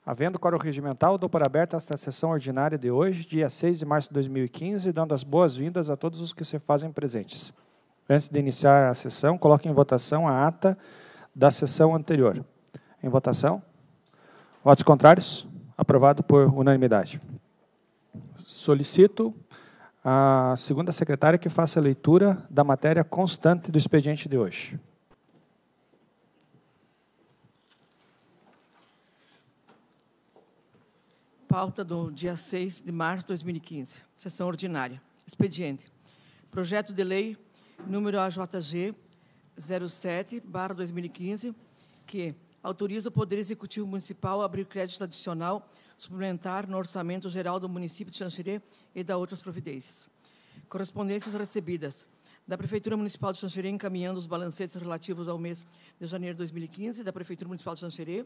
Havendo quórum regimental, dou por aberta esta sessão ordinária de hoje, dia 6 de março de 2015, dando as boas-vindas a todos os que se fazem presentes. Antes de iniciar a sessão, coloque em votação a ata da sessão anterior. Em votação. Votos contrários? Aprovado por unanimidade. Solicito a segunda secretária que faça a leitura da matéria constante do expediente de hoje. Pauta do dia 6 de março de 2015, sessão ordinária. Expediente. Projeto de lei número AJG 07/2015, que autoriza o Poder Executivo Municipal a abrir crédito adicional suplementar no Orçamento Geral do município de Xanxerê e da outras providências. Correspondências recebidas da Prefeitura Municipal de Xanxerê encaminhando os balancetes relativos ao mês de janeiro de 2015, da Prefeitura Municipal de Xanxerê,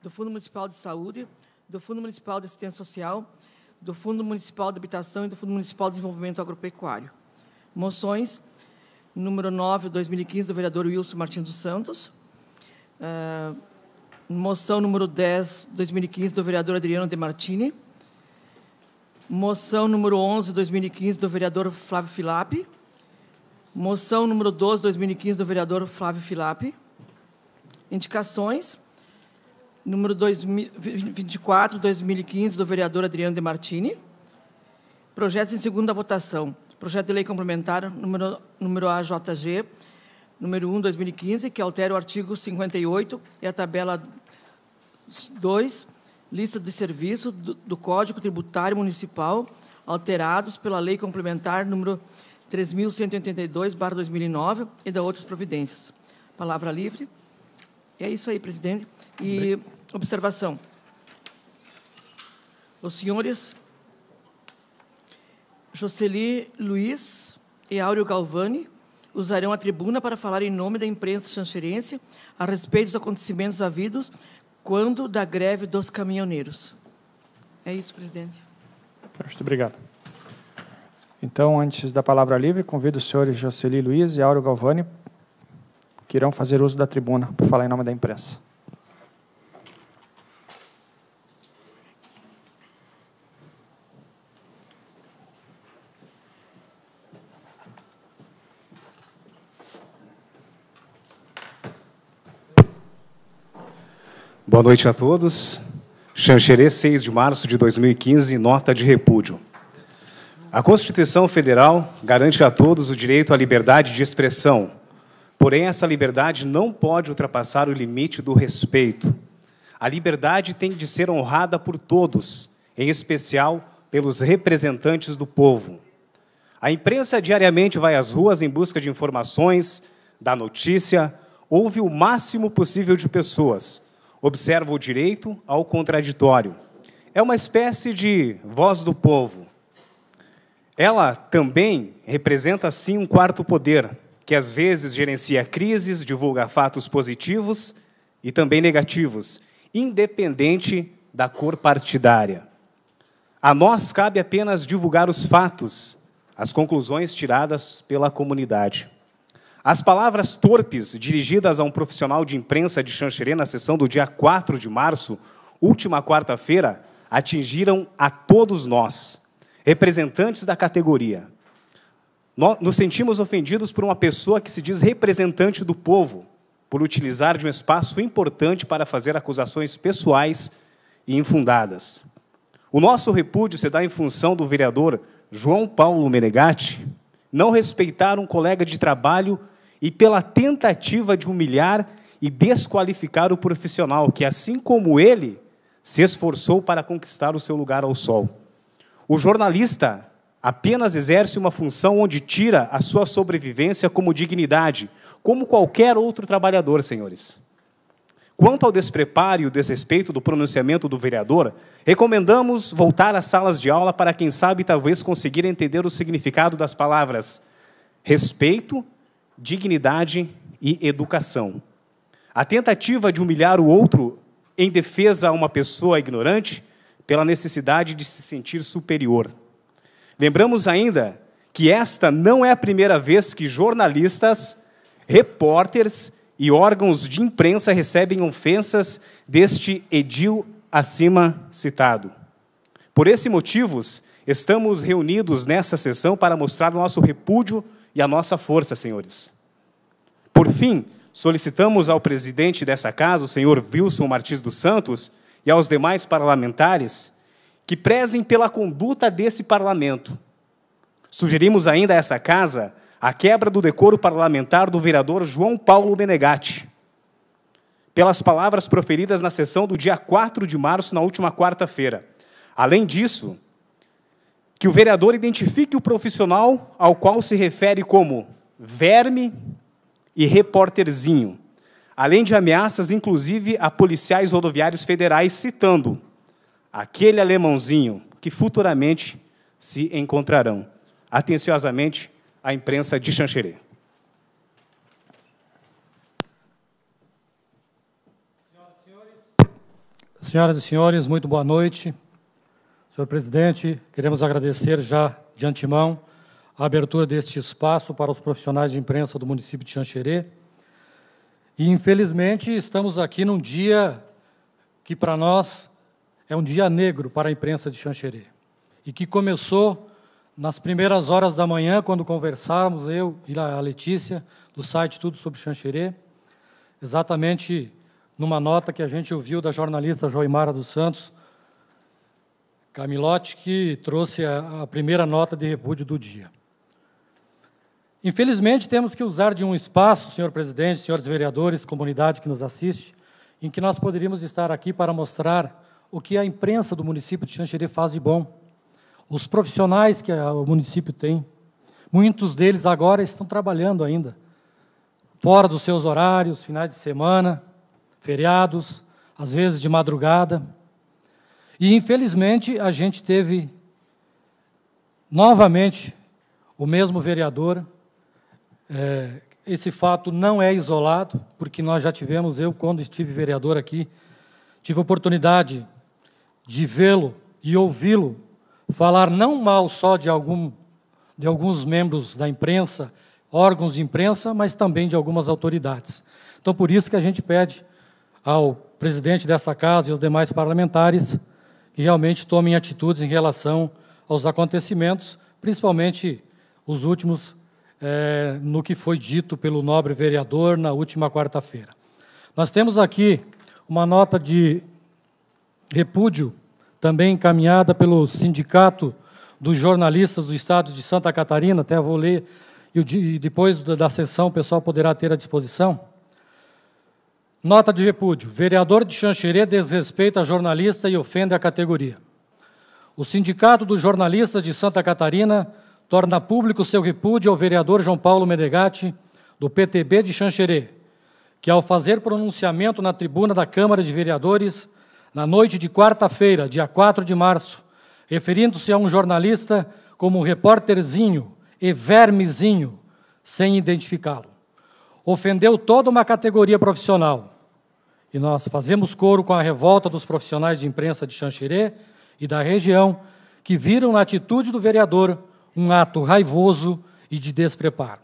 do Fundo Municipal de Saúde, do Fundo Municipal de Assistência Social, do Fundo Municipal de Habitação e do Fundo Municipal de Desenvolvimento Agropecuário. Moções, número 9/2015, do vereador Wilson Martins dos Santos. Moção número 10/2015, do vereador Adriano De Martini. Moção número 11/2015, do vereador Flávio Filappi. Moção número 12/2015, do vereador Flávio Filappi. Indicações. Número 24/2015, do vereador Adriano De Martini. Projetos em segunda votação. Projeto de lei complementar, número AJG, número 1/2015, que altera o artigo 58 e a tabela 2, lista de serviço do Código Tributário Municipal, alterados pela lei complementar número 3.182/2009 e da outras providências. Palavra livre. É isso aí, presidente. E observação. Os senhores Jocely Luiz e Áureo Galvani usarão a tribuna para falar em nome da imprensa xanxerense a respeito dos acontecimentos havidos quando da greve dos caminhoneiros. É isso, presidente. Muito obrigado. Então, antes da palavra livre, convido os senhores Jocely Luiz e Áureo Galvani, que irão fazer uso da tribuna para falar em nome da imprensa. Boa noite a todos. Xanxerê, 6 de março de 2015, nota de repúdio. A Constituição Federal garante a todos o direito à liberdade de expressão, porém essa liberdade não pode ultrapassar o limite do respeito. A liberdade tem de ser honrada por todos, em especial pelos representantes do povo. A imprensa diariamente vai às ruas em busca de informações, da notícia, ouve o máximo possível de pessoas, observa o direito ao contraditório. É uma espécie de voz do povo. Ela também representa, sim, um quarto poder, que às vezes gerencia crises, divulga fatos positivos e também negativos, independente da cor partidária. A nós cabe apenas divulgar os fatos, as conclusões tiradas pela comunidade. As palavras torpes dirigidas a um profissional de imprensa de Xanxerê na sessão do dia 4 de março, última quarta-feira, atingiram a todos nós, representantes da categoria. Nos sentimos ofendidos por uma pessoa que se diz representante do povo, por utilizar de um espaço importante para fazer acusações pessoais e infundadas. O nosso repúdio se dá em função do vereador João Paulo Menegatti não respeitar um colega de trabalho e pela tentativa de humilhar e desqualificar o profissional que, assim como ele, se esforçou para conquistar o seu lugar ao sol. O jornalista apenas exerce uma função onde tira a sua sobrevivência como dignidade, como qualquer outro trabalhador, senhores. Quanto ao despreparo e o desrespeito do pronunciamento do vereador, recomendamos voltar às salas de aula para, quem sabe, talvez conseguir entender o significado das palavras respeito, dignidade e educação. A tentativa de humilhar o outro em defesa a uma pessoa ignorante pela necessidade de se sentir superior. Lembramos ainda que esta não é a primeira vez que jornalistas, repórteres e órgãos de imprensa recebem ofensas deste edil acima citado. Por esses motivos, estamos reunidos nessa sessão para mostrar o nosso repúdio e a nossa força, senhores. Por fim, solicitamos ao presidente dessa casa, o senhor Wilson Martins dos Santos, e aos demais parlamentares, que prezem pela conduta desse parlamento. Sugerimos ainda a essa casa a quebra do decoro parlamentar do vereador João Paulo Menegatti, pelas palavras proferidas na sessão do dia 4 de março, na última quarta-feira. Além disso, que o vereador identifique o profissional ao qual se refere como verme e repórterzinho, além de ameaças, inclusive, a policiais rodoviários federais, citando aquele alemãozinho que futuramente se encontrarão. Atenciosamente, a imprensa de Xanxerê. Senhoras e senhores, muito boa noite. Senhor presidente, queremos agradecer já de antemão a abertura deste espaço para os profissionais de imprensa do município de Xanxerê. E, infelizmente, estamos aqui num dia que, para nós, é um dia negro para a imprensa de Xanxerê. E que começou nas primeiras horas da manhã, quando conversávamos, eu e a Letícia, do site Tudo sobre Xanxerê, exatamente numa nota que a gente ouviu da jornalista Joimara dos Santos Camilotti, que trouxe a primeira nota de repúdio do dia. Infelizmente, temos que usar de um espaço, senhor presidente, senhores vereadores, comunidade que nos assiste, em que nós poderíamos estar aqui para mostrar o que a imprensa do município de Xanxerê faz de bom. Os profissionais que o município tem, muitos deles agora estão trabalhando ainda, fora dos seus horários, finais de semana, feriados, às vezes de madrugada. E, infelizmente, a gente teve, novamente, o mesmo vereador. Esse fato não é isolado, porque nós já tivemos, eu, quando estive vereador aqui, tive a oportunidade de vê-lo e ouvi-lo falar não mal só de alguns membros da imprensa, órgãos de imprensa, mas também de algumas autoridades. Então, por isso que a gente pede ao presidente dessa casa e aos demais parlamentares que realmente tomem atitudes em relação aos acontecimentos, principalmente os últimos, no que foi dito pelo nobre vereador na última quarta-feira. Nós temos aqui uma nota de repúdio, também encaminhada pelo Sindicato dos Jornalistas do Estado de Santa Catarina, até vou ler, e depois da sessão o pessoal poderá ter à disposição. Nota de repúdio. Vereador de Xanxerê desrespeita a jornalista e ofende a categoria. O Sindicato dos Jornalistas de Santa Catarina torna público seu repúdio ao vereador João Paulo Menegatti, do PTB de Xanxerê, que, ao fazer pronunciamento na tribuna da Câmara de Vereadores, na noite de quarta-feira, dia 4 de março, referindo-se a um jornalista como repórterzinho e vermezinho, sem identificá-lo, ofendeu toda uma categoria profissional. E nós fazemos coro com a revolta dos profissionais de imprensa de Xanxerê e da região, que viram na atitude do vereador um ato raivoso e de despreparo.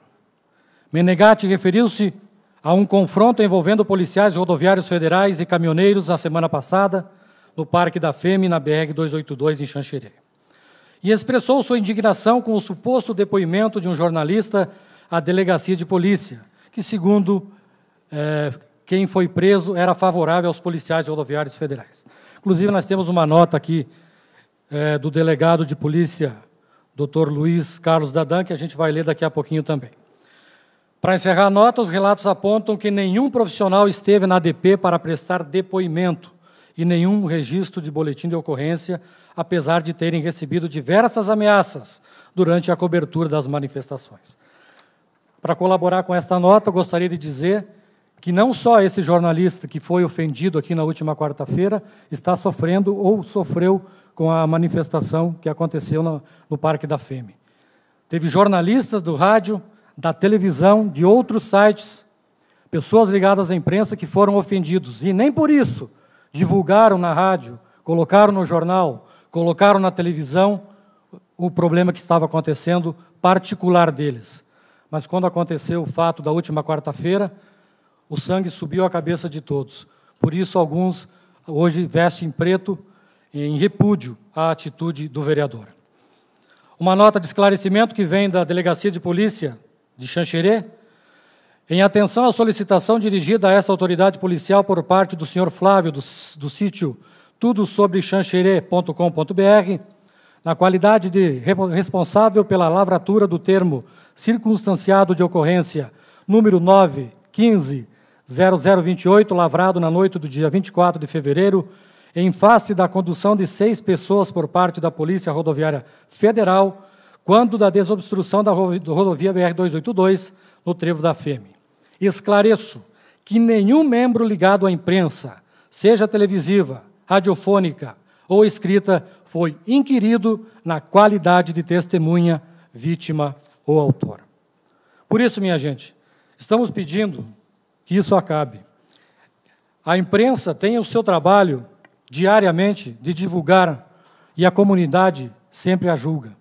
Menegatti referiu-se a um confronto envolvendo policiais rodoviários federais e caminhoneiros na semana passada, no Parque da FEME, na BR-282, em Xanxerê. E expressou sua indignação com o suposto depoimento de um jornalista à delegacia de polícia, que, segundo quem foi preso, era favorável aos policiais rodoviários federais. Inclusive, nós temos uma nota aqui do delegado de polícia, Dr. Luiz Carlos Dadan, que a gente vai ler daqui a pouquinho também. Para encerrar a nota, os relatos apontam que nenhum profissional esteve na ADP para prestar depoimento e nenhum registro de boletim de ocorrência, apesar de terem recebido diversas ameaças durante a cobertura das manifestações. Para colaborar com esta nota, eu gostaria de dizer que não só esse jornalista que foi ofendido aqui na última quarta-feira está sofrendo ou sofreu com a manifestação que aconteceu no Parque da FEME. Teve jornalistas do rádio, da televisão, de outros sites, pessoas ligadas à imprensa que foram ofendidos, e nem por isso divulgaram na rádio, colocaram no jornal, colocaram na televisão o problema que estava acontecendo particular deles. Mas quando aconteceu o fato da última quarta-feira, o sangue subiu à cabeça de todos. Por isso, alguns hoje veste em preto, em repúdio à atitude do vereador. Uma nota de esclarecimento que vem da Delegacia de Polícia de Xanxerê, em atenção à solicitação dirigida a essa autoridade policial por parte do senhor Flávio, do sítio tudosobreXanxerê.com.br, na qualidade de responsável pela lavratura do termo circunstanciado de ocorrência número 915-0028, lavrado na noite do dia 24 de fevereiro, em face da condução de 6 pessoas por parte da Polícia Rodoviária Federal, quando da desobstrução da rodovia BR-282, no trevo da Feme. Esclareço que nenhum membro ligado à imprensa, seja televisiva, radiofônica ou escrita, foi inquirido na qualidade de testemunha, vítima ou autor. Por isso, minha gente, estamos pedindo que isso acabe. A imprensa tem o seu trabalho diariamente de divulgar e a comunidade sempre a julga.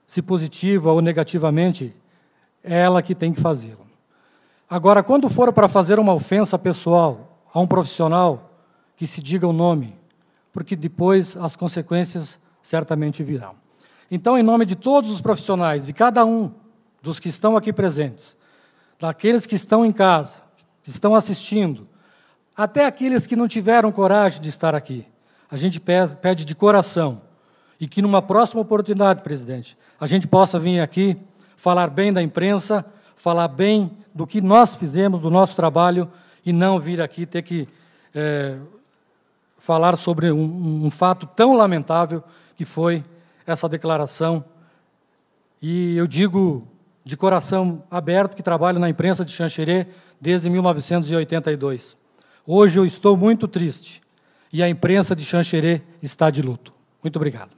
Se positiva ou negativamente, é ela que tem que fazê-lo. Agora, quando for para fazer uma ofensa pessoal a um profissional, que se diga o nome, porque depois as consequências certamente virão. Então, em nome de todos os profissionais, de cada um dos que estão aqui presentes, daqueles que estão em casa, que estão assistindo, até aqueles que não tiveram coragem de estar aqui, a gente pede de coração, e que numa próxima oportunidade, presidente, a gente possa vir aqui falar bem da imprensa, falar bem do que nós fizemos, do nosso trabalho, e não vir aqui ter que falar sobre um fato tão lamentável que foi essa declaração. E eu digo de coração aberto que trabalho na imprensa de Xanxerê desde 1982. Hoje eu estou muito triste e a imprensa de Xanxerê está de luto. Muito obrigado.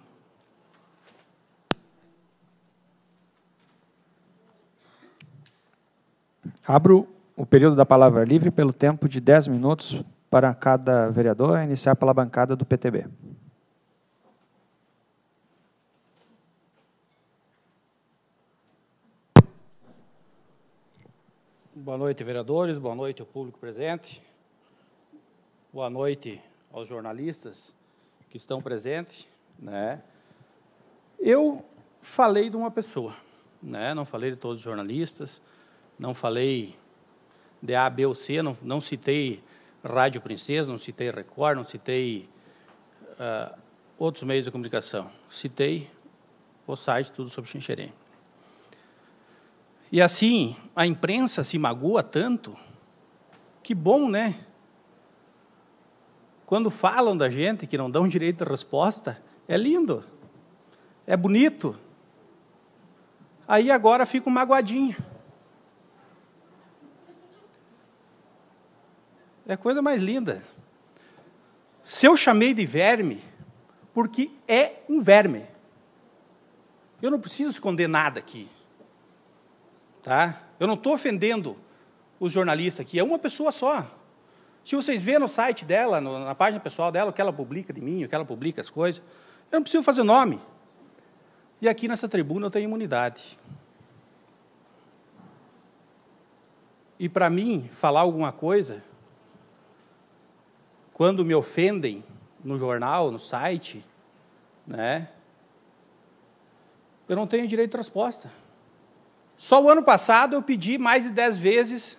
Abro o período da palavra livre pelo tempo de 10 minutos para cada vereador, a iniciar pela bancada do PTB. Boa noite, vereadores. Boa noite ao público presente. Boa noite aos jornalistas que estão presentes, né? Eu falei de uma pessoa, né? Não falei de todos os jornalistas, não falei de A, B ou C, não citei Rádio Princesa, não citei Record, não citei outros meios de comunicação. Citei o site Tudo sobre Xanxerê. E assim, a imprensa se magoa tanto, que bom, né? Quando falam da gente, que não dão direito de resposta, é lindo, é bonito. Aí agora fica um magoadinho. É a coisa mais linda. Se eu chamei de verme, porque é um verme. Eu não preciso esconder nada aqui. Tá? Eu não estou ofendendo os jornalistas aqui, é uma pessoa só. Se vocês verem no site dela, na página pessoal dela, o que ela publica de mim, o que ela publica as coisas, eu não preciso fazer nome. E aqui nessa tribuna eu tenho imunidade. E para mim, falar alguma coisa, quando me ofendem no jornal, no site, né, eu não tenho direito de resposta. Só o ano passado eu pedi mais de 10 vezes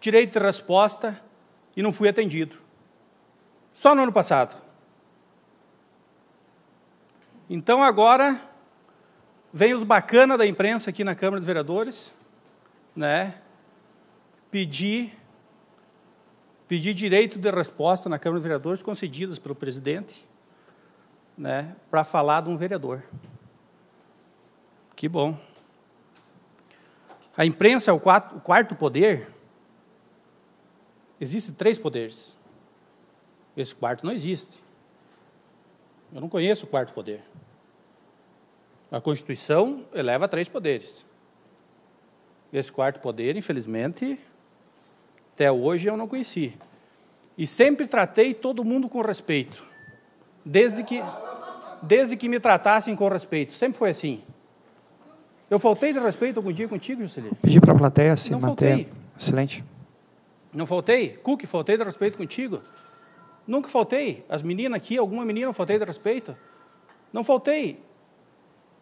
direito de resposta e não fui atendido. Só no ano passado. Então agora vem os bacana da imprensa aqui na Câmara de Vereadores, né, pedir direito de resposta na Câmara de Vereadores concedidas pelo presidente, né, para falar de um vereador. Que bom. A imprensa é o quarto poder. Existem 3 poderes. Esse quarto não existe. Eu não conheço o quarto poder. A Constituição eleva a 3 poderes. Esse quarto poder, infelizmente, até hoje eu não conheci. E sempre tratei todo mundo com respeito. Desde que me tratassem com respeito. Sempre foi assim. Eu faltei de respeito algum dia contigo, Juscelino? Pedir para a plateia se Não manter faltei. silente. Não faltei? Cook, faltei de respeito contigo? Nunca faltei. As meninas aqui, alguma menina eu faltei de respeito? Não faltei.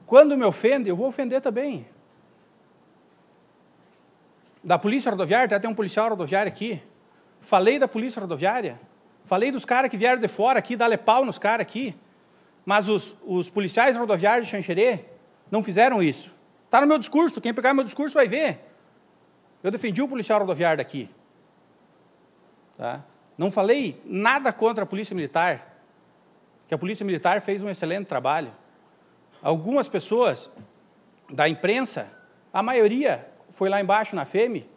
Quando me ofende, eu vou ofender também. Da Polícia Rodoviária, até tem um policial rodoviário aqui. Falei da Polícia Rodoviária. Falei dos caras que vieram de fora aqui, dar pau nos caras aqui. Mas os policiais rodoviários de Xanxerê não fizeram isso. Está no meu discurso, quem pegar meu discurso vai ver. Eu defendi o policial rodoviário daqui. Tá? Não falei nada contra a Polícia Militar, que a Polícia Militar fez um excelente trabalho. Algumas pessoas da imprensa, a maioria foi lá embaixo na FEME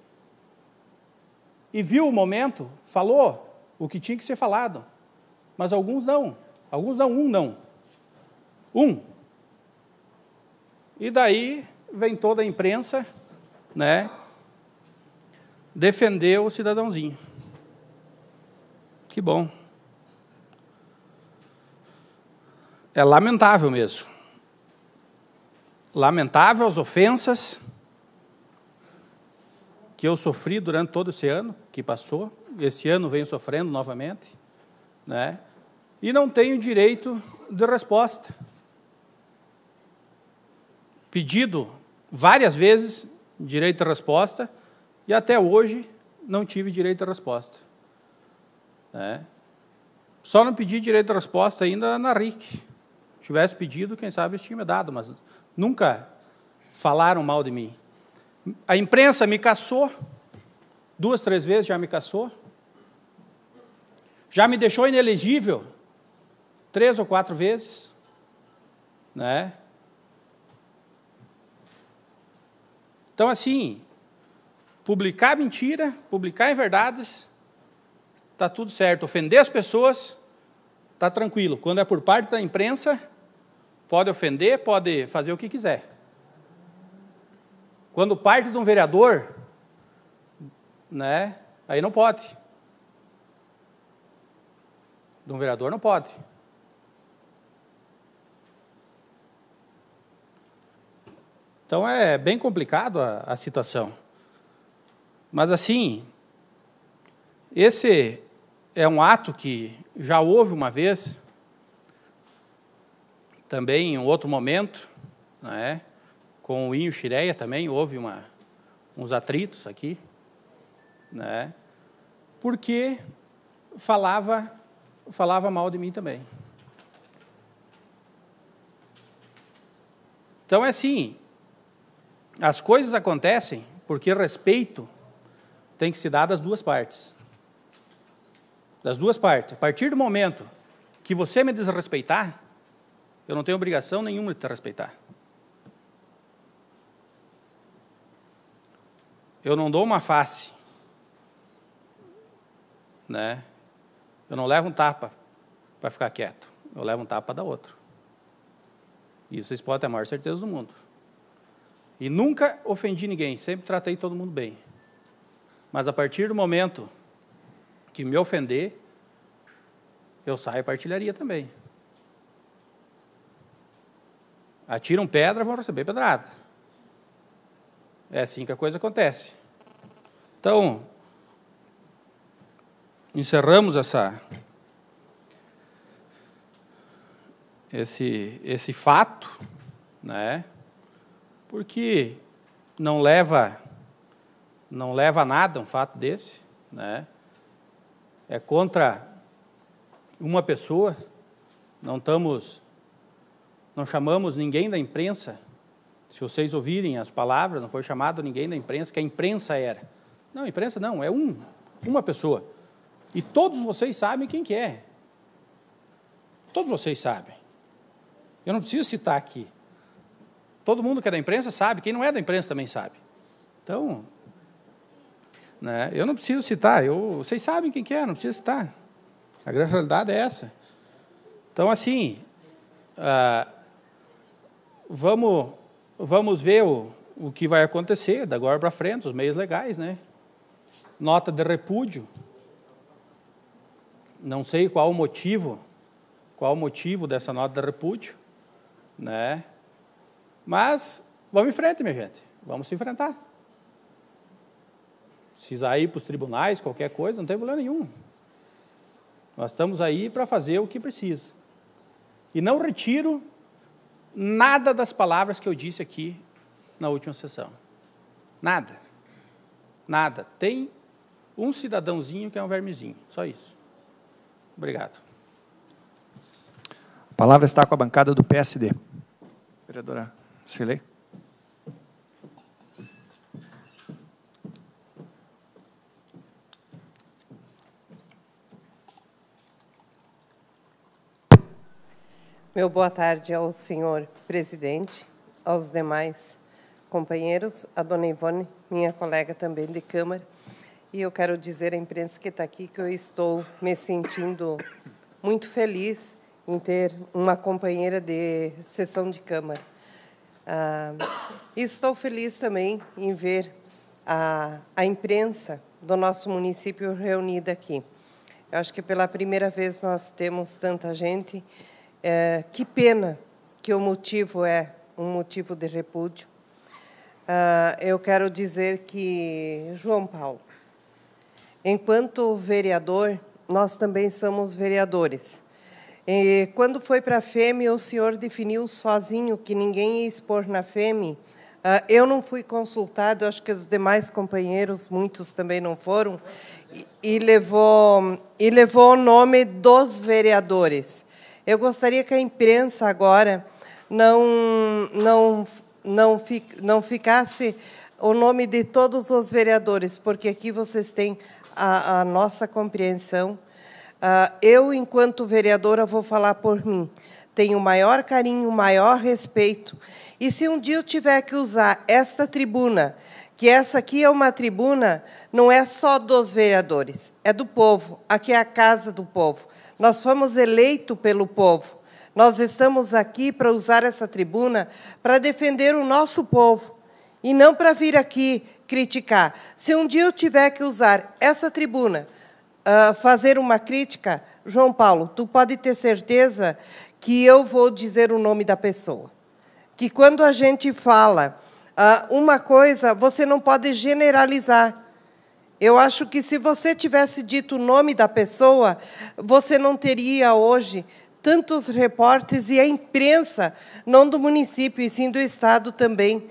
e viu o momento, falou o que tinha que ser falado. Mas alguns não. Alguns não, um não. Um. E daí vem toda a imprensa, né, defender o cidadãozinho. Que bom. É lamentável mesmo. Lamentável as ofensas que eu sofri durante todo esse ano que passou. Esse ano venho sofrendo novamente, né? E não tenho direito de resposta. Pedido várias vezes direito de resposta e até hoje não tive direito de resposta. Né? Só não pedi direito de resposta ainda na RIC. Se tivesse pedido, quem sabe eles tinham me dado, mas nunca falaram mal de mim. A imprensa me caçou, 2, 3 vezes já me caçou, já me deixou inelegível 3 ou 4 vezes, né? Então, assim, publicar mentira, publicar inverdades, está tudo certo. Ofender as pessoas, está tranquilo. Quando é por parte da imprensa, pode ofender, pode fazer o que quiser. Quando parte de um vereador, né, aí não pode. De um vereador não pode. Então é bem complicado a situação. Mas assim, esse é um ato que já houve uma vez, também em outro momento, né, com o Inho Xireia também houve uns atritos aqui, né, porque falava mal de mim também. Então é assim, as coisas acontecem porque respeito tem que se dar das duas partes. Das duas partes. A partir do momento que você me desrespeitar, eu não tenho obrigação nenhuma de te respeitar. Eu não dou uma face, né? Eu não levo um tapa para ficar quieto. Eu levo um tapa para dar outro. Isso vocês podem ter a maior certeza do mundo. E nunca ofendi ninguém, sempre tratei todo mundo bem. Mas a partir do momento que me ofender, eu saio para artilharia também. Atiram pedra, vão receber pedrada. É assim que a coisa acontece. Então, encerramos esse fato, né? Porque não leva a nada um fato desse, né? É contra uma pessoa, não chamamos ninguém da imprensa. Se vocês ouvirem as palavras, não foi chamado ninguém da imprensa, que a imprensa era. Não, a imprensa não, é uma pessoa. E todos vocês sabem quem que é. Todos vocês sabem. Eu não preciso citar aqui. Todo mundo que é da imprensa sabe, quem não é da imprensa também sabe. Então, né, eu não preciso citar, vocês sabem quem que é, não preciso citar. A grande realidade é essa. Então, assim, vamos ver o que vai acontecer da agora para frente, os meios legais, né? Nota de repúdio. Não sei qual o motivo dessa nota de repúdio, né? Mas vamos em frente, minha gente. Vamos se enfrentar. Se precisar ir para os tribunais, qualquer coisa, não tem problema nenhum. Nós estamos aí para fazer o que precisa. E não retiro nada das palavras que eu disse aqui na última sessão. Nada. Nada. Tem um cidadãozinho que é um vermezinho. Só isso. Obrigado. A palavra está com a bancada do PSD. Vereadora Cirlei. Meu boa tarde ao senhor presidente, aos demais companheiros, a dona Ivone, minha colega também de Câmara. E eu quero dizer à imprensa que está aqui que eu estou me sentindo muito feliz em ter uma companheira de sessão de Câmara. E estou feliz também em ver a imprensa do nosso município reunida aqui. Eu acho que pela primeira vez nós temos tanta gente. Que pena que o motivo é um motivo de repúdio. Eu quero dizer que, João Paulo, enquanto vereador, nós também somos vereadores. E quando foi para a FEME, o senhor definiu sozinho que ninguém ia expor na FEME. Eu não fui consultado, acho que os demais companheiros, muitos também não foram, e levou o nome dos vereadores. Eu gostaria que a imprensa agora não ficasse o nome de todos os vereadores, porque aqui vocês têm a nossa compreensão. Eu, enquanto vereadora, vou falar por mim. Tenho o maior carinho, o maior respeito. E se um dia eu tiver que usar esta tribuna, que essa aqui é uma tribuna, não é só dos vereadores, é do povo. Aqui é a casa do povo. Nós fomos eleitos pelo povo. Nós estamos aqui para usar essa tribuna para defender o nosso povo e não para vir aqui criticar. Se um dia eu tiver que usar essa tribuna, fazer uma crítica, João Paulo, tu pode ter certeza que eu vou dizer o nome da pessoa. Que quando a gente fala uma coisa, você não pode generalizar. Eu acho que se você tivesse dito o nome da pessoa, você não teria hoje tantos repórteres e a imprensa, não do município, e sim do Estado também,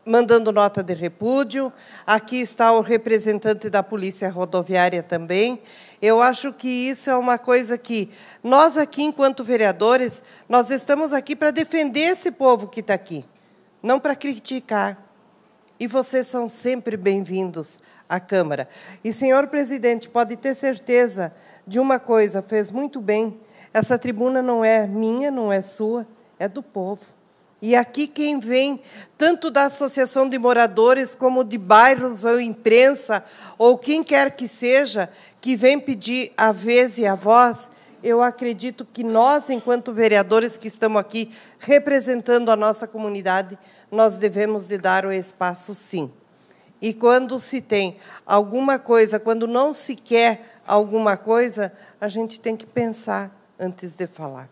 mandando nota de repúdio. Aqui está o representante da Polícia Rodoviária também. Eu acho que isso é uma coisa que nós aqui, enquanto vereadores, nós estamos aqui para defender esse povo que está aqui, não para criticar. E vocês são sempre bem-vindos à Câmara. E, senhor presidente, pode ter certeza de uma coisa, fez muito bem. Essa tribuna não é minha, não é sua, é do povo. E aqui quem vem, tanto da Associação de Moradores, como de bairros, ou imprensa, ou quem quer que seja, que vem pedir a vez e a voz, eu acredito que nós, enquanto vereadores que estamos aqui representando a nossa comunidade, nós devemos de dar o espaço, sim. E quando se tem alguma coisa, quando não se quer alguma coisa, a gente tem que pensar antes de falar.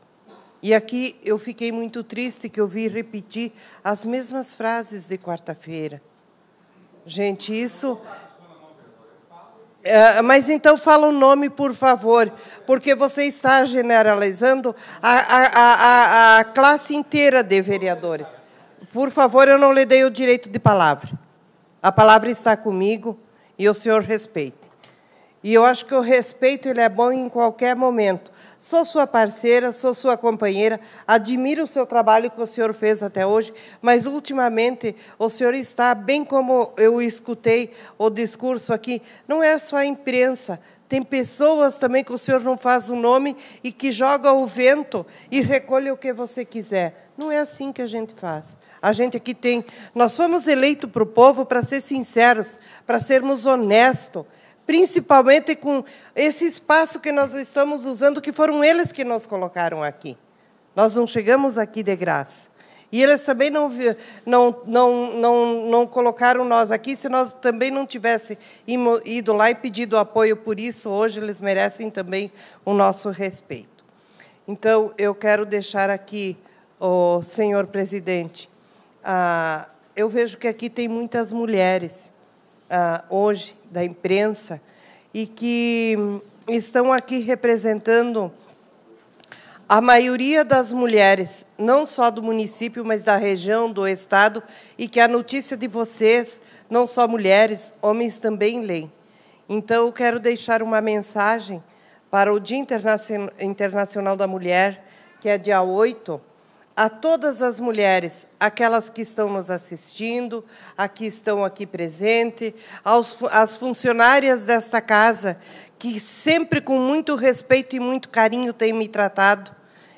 E aqui eu fiquei muito triste que eu vi repetir as mesmas frases de quarta-feira. Gente, isso... mas então fala o nome, por favor, porque você está generalizando a classe inteira de vereadores. Por favor, eu não lhe dei o direito de palavra. A palavra está comigo e o senhor respeite. E eu acho que o respeito ele é bom em qualquer momento. Sou sua parceira, sou sua companheira, admiro o seu trabalho que o senhor fez até hoje, mas, ultimamente, o senhor está, bem como eu escutei o discurso aqui, não é só a imprensa, tem pessoas também que o senhor não faz o nome e que joga o vento e recolhe o que você quiser. Não é assim que a gente faz. A gente aqui tem... Nós fomos eleitos para o povo para ser sinceros, para sermos honestos, principalmente com esse espaço que nós estamos usando, que foram eles que nos colocaram aqui. Nós não chegamos aqui de graça. E eles também não colocaram nós aqui, se nós também não tivéssemos ido lá e pedido apoio por isso, hoje eles merecem também o nosso respeito. Então, eu quero deixar aqui, senhor presidente, eu vejo que aqui tem muitas mulheres, hoje, da imprensa, e que estão aqui representando a maioria das mulheres, não só do município, mas da região, do estado, e que a notícia de vocês, não só mulheres, homens também leem. Então, eu quero deixar uma mensagem para o Dia Internacional da Mulher, que é dia 8, a todas as mulheres, aquelas que estão nos assistindo, que estão aqui presentes, às funcionárias desta casa, que sempre com muito respeito e muito carinho têm me tratado.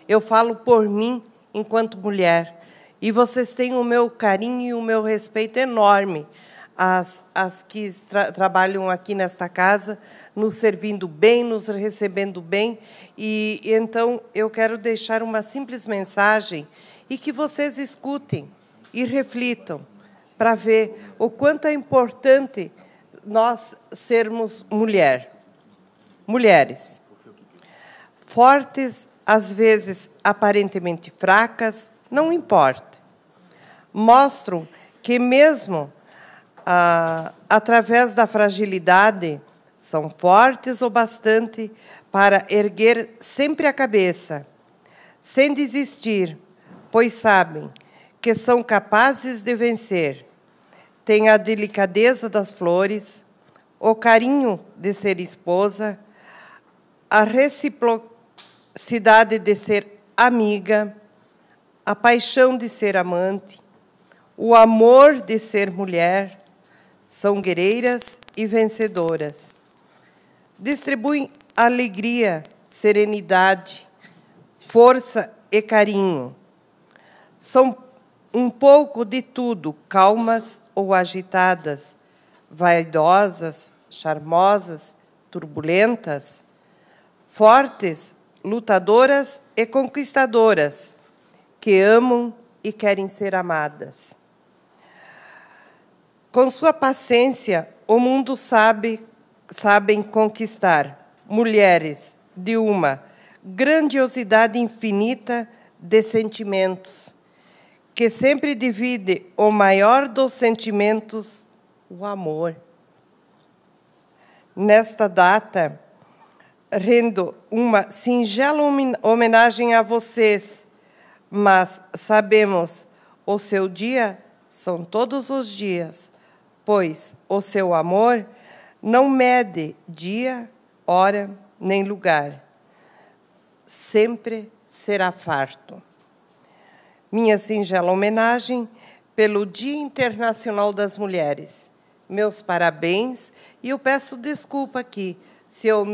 Eu falo por mim, enquanto mulher. E vocês têm o meu carinho e o meu respeito enorme, as que trabalham aqui nesta casa, nos servindo bem, nos recebendo bem. E então, eu quero deixar uma simples mensagem e que vocês escutem e reflitam para ver o quanto é importante nós sermos mulheres. Fortes, às vezes aparentemente fracas, não importa. Mostram que mesmo através da fragilidade, são fortes o bastante para erguer sempre a cabeça, sem desistir, pois sabem que são capazes de vencer. Têm a delicadeza das flores, o carinho de ser esposa, a reciprocidade de ser amiga, a paixão de ser amante, o amor de ser mulher. São guerreiras e vencedoras. Distribuem alegria, serenidade, força e carinho. São um pouco de tudo, calmas ou agitadas, vaidosas, charmosas, turbulentas, fortes, lutadoras e conquistadoras, que amam e querem ser amadas. Com sua paciência, o mundo sabem conquistar mulheres de uma grandiosidade infinita de sentimentos, que sempre divide o maior dos sentimentos, o amor. Nesta data, rendo uma singela homenagem a vocês, mas sabemos, o seu dia são todos os dias, pois o seu amor não mede dia, hora, nem lugar. Sempre será farto. Minha singela homenagem pelo Dia Internacional das Mulheres. Meus parabéns, e eu peço desculpa aqui se eu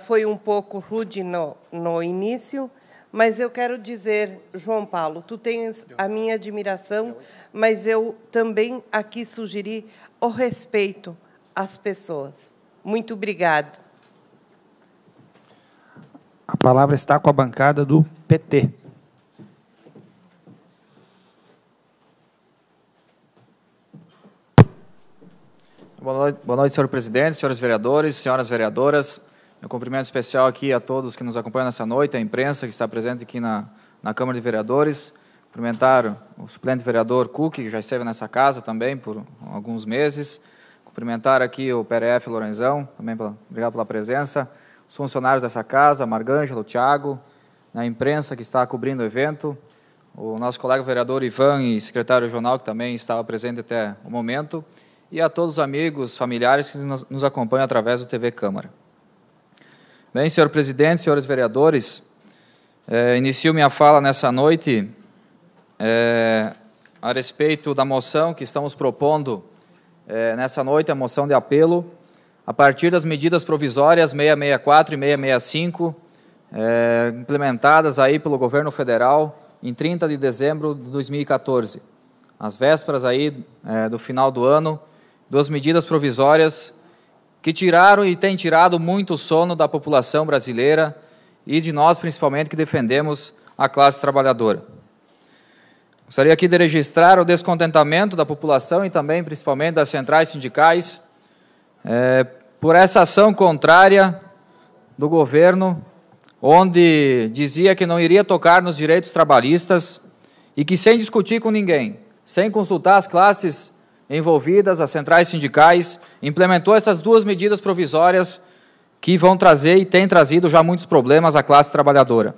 foi um pouco rude no início, mas eu quero dizer, João Paulo, tu tens a minha admiração, mas eu também aqui sugeri o respeito às pessoas. Muito obrigado. A palavra está com a bancada do PT. Boa noite, senhor presidente, senhores vereadores, senhoras vereadoras. Meu cumprimento especial aqui a todos que nos acompanham nessa noite, a imprensa que está presente aqui na Câmara de Vereadores. Cumprimentar o suplente vereador Cook, que já esteve nessa casa também por alguns meses. Cumprimentar aqui o PRF Lorenzão, também obrigado pela presença. Os funcionários dessa casa, Margângelo, Thiago, a imprensa que está cobrindo o evento, o nosso colega vereador Ivan e secretário regional, que também estava presente até o momento, e a todos os amigos, familiares que nos acompanham através do TV Câmara. Bem, senhor presidente, senhores vereadores, inicio minha fala nessa noite a respeito da moção que estamos propondo nessa noite, a moção de apelo, a partir das medidas provisórias 664 e 665, implementadas aí pelo governo federal em 30 de dezembro de 2014, às vésperas aí do final do ano, duas medidas provisórias que tiraram e têm tirado muito sono da população brasileira e de nós, principalmente, que defendemos a classe trabalhadora. Gostaria aqui de registrar o descontentamento da população e também, principalmente, das centrais sindicais por essa ação contrária do governo, onde dizia que não iria tocar nos direitos trabalhistas e que, sem discutir com ninguém, sem consultar as classes envolvidas, as centrais sindicais, implementou essas duas medidas provisórias que vão trazer e têm trazido já muitos problemas à classe trabalhadora.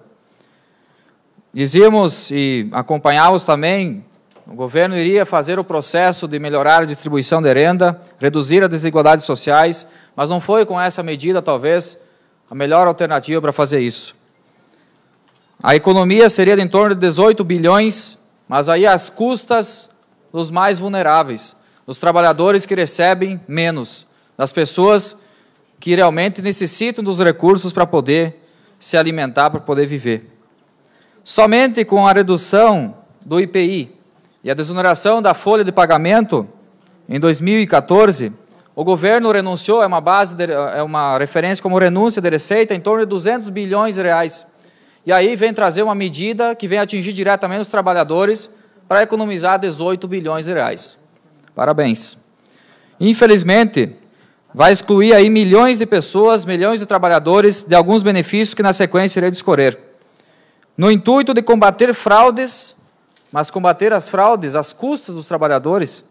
Dizíamos e acompanhávamos também, o governo iria fazer o processo de melhorar a distribuição de renda, reduzir as desigualdades sociais, mas não foi com essa medida, talvez, a melhor alternativa para fazer isso. A economia seria de em torno de 18 bilhões, mas aí às custas dos mais vulneráveis, dos trabalhadores que recebem menos, das pessoas que realmente necessitam dos recursos para poder se alimentar, para poder viver. Somente com a redução do IPI e a desoneração da folha de pagamento, em 2014, o governo renunciou, é uma referência como renúncia de receita, em torno de 200 bilhões de reais. E aí vem trazer uma medida que vem atingir diretamente os trabalhadores para economizar 18 bilhões de reais. Parabéns. Infelizmente, vai excluir aí milhões de pessoas, milhões de trabalhadores de alguns benefícios que na sequência irei discorrer. No intuito de combater fraudes, mas combater as fraudes às custas dos trabalhadores,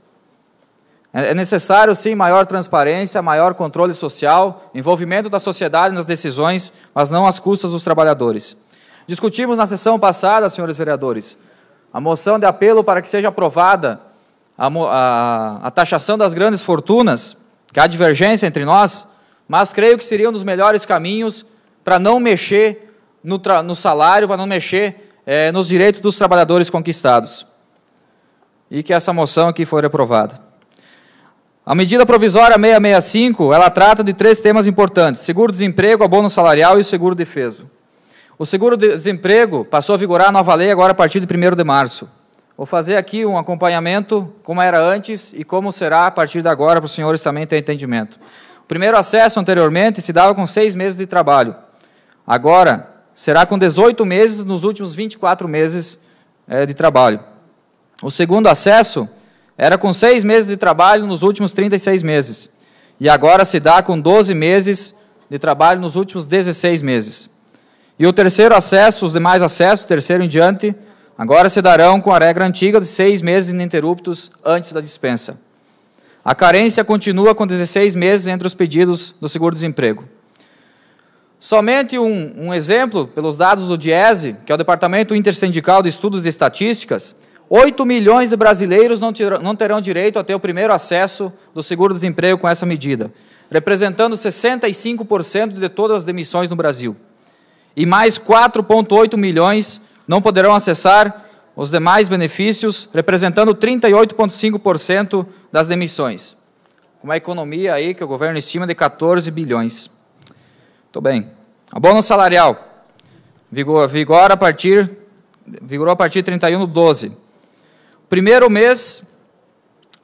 é necessário, sim, maior transparência, maior controle social, envolvimento da sociedade nas decisões, mas não às custas dos trabalhadores. Discutimos na sessão passada, senhores vereadores, a moção de apelo para que seja aprovada a taxação das grandes fortunas, que há divergência entre nós, mas creio que seria um dos melhores caminhos para não mexer no salário, para não mexer nos direitos dos trabalhadores conquistados. E que essa moção aqui for aprovada. A medida provisória 665, ela trata de 3 temas importantes: seguro-desemprego, abono salarial e seguro-defeso. O seguro-desemprego passou a vigorar a nova lei agora a partir de 1º de março. Vou fazer aqui um acompanhamento, como era antes e como será a partir de agora, para os senhores também terem entendimento. O primeiro acesso anteriormente se dava com 6 meses de trabalho. Agora, será com 18 meses nos últimos 24 meses de trabalho. O segundo acesso era com 6 meses de trabalho nos últimos 36 meses. E agora se dá com 12 meses de trabalho nos últimos 16 meses. E o terceiro acesso, os demais acessos, terceiro em diante, agora se darão com a regra antiga de 6 meses ininterruptos antes da dispensa. A carência continua com 16 meses entre os pedidos do seguro-desemprego. Somente um exemplo, pelos dados do DIESE, que é o Departamento Intersindical de Estudos e Estatísticas, 8 milhões de brasileiros não terão direito a ter o primeiro acesso do seguro-desemprego com essa medida, representando 65% de todas as demissões no Brasil. E mais 4,8 milhões não poderão acessar os demais benefícios, representando 38,5% das demissões. Uma economia aí que o governo estima de 14 bilhões. Muito bem. Abono salarial. Vigorou a partir de 31/12. Primeiro mês,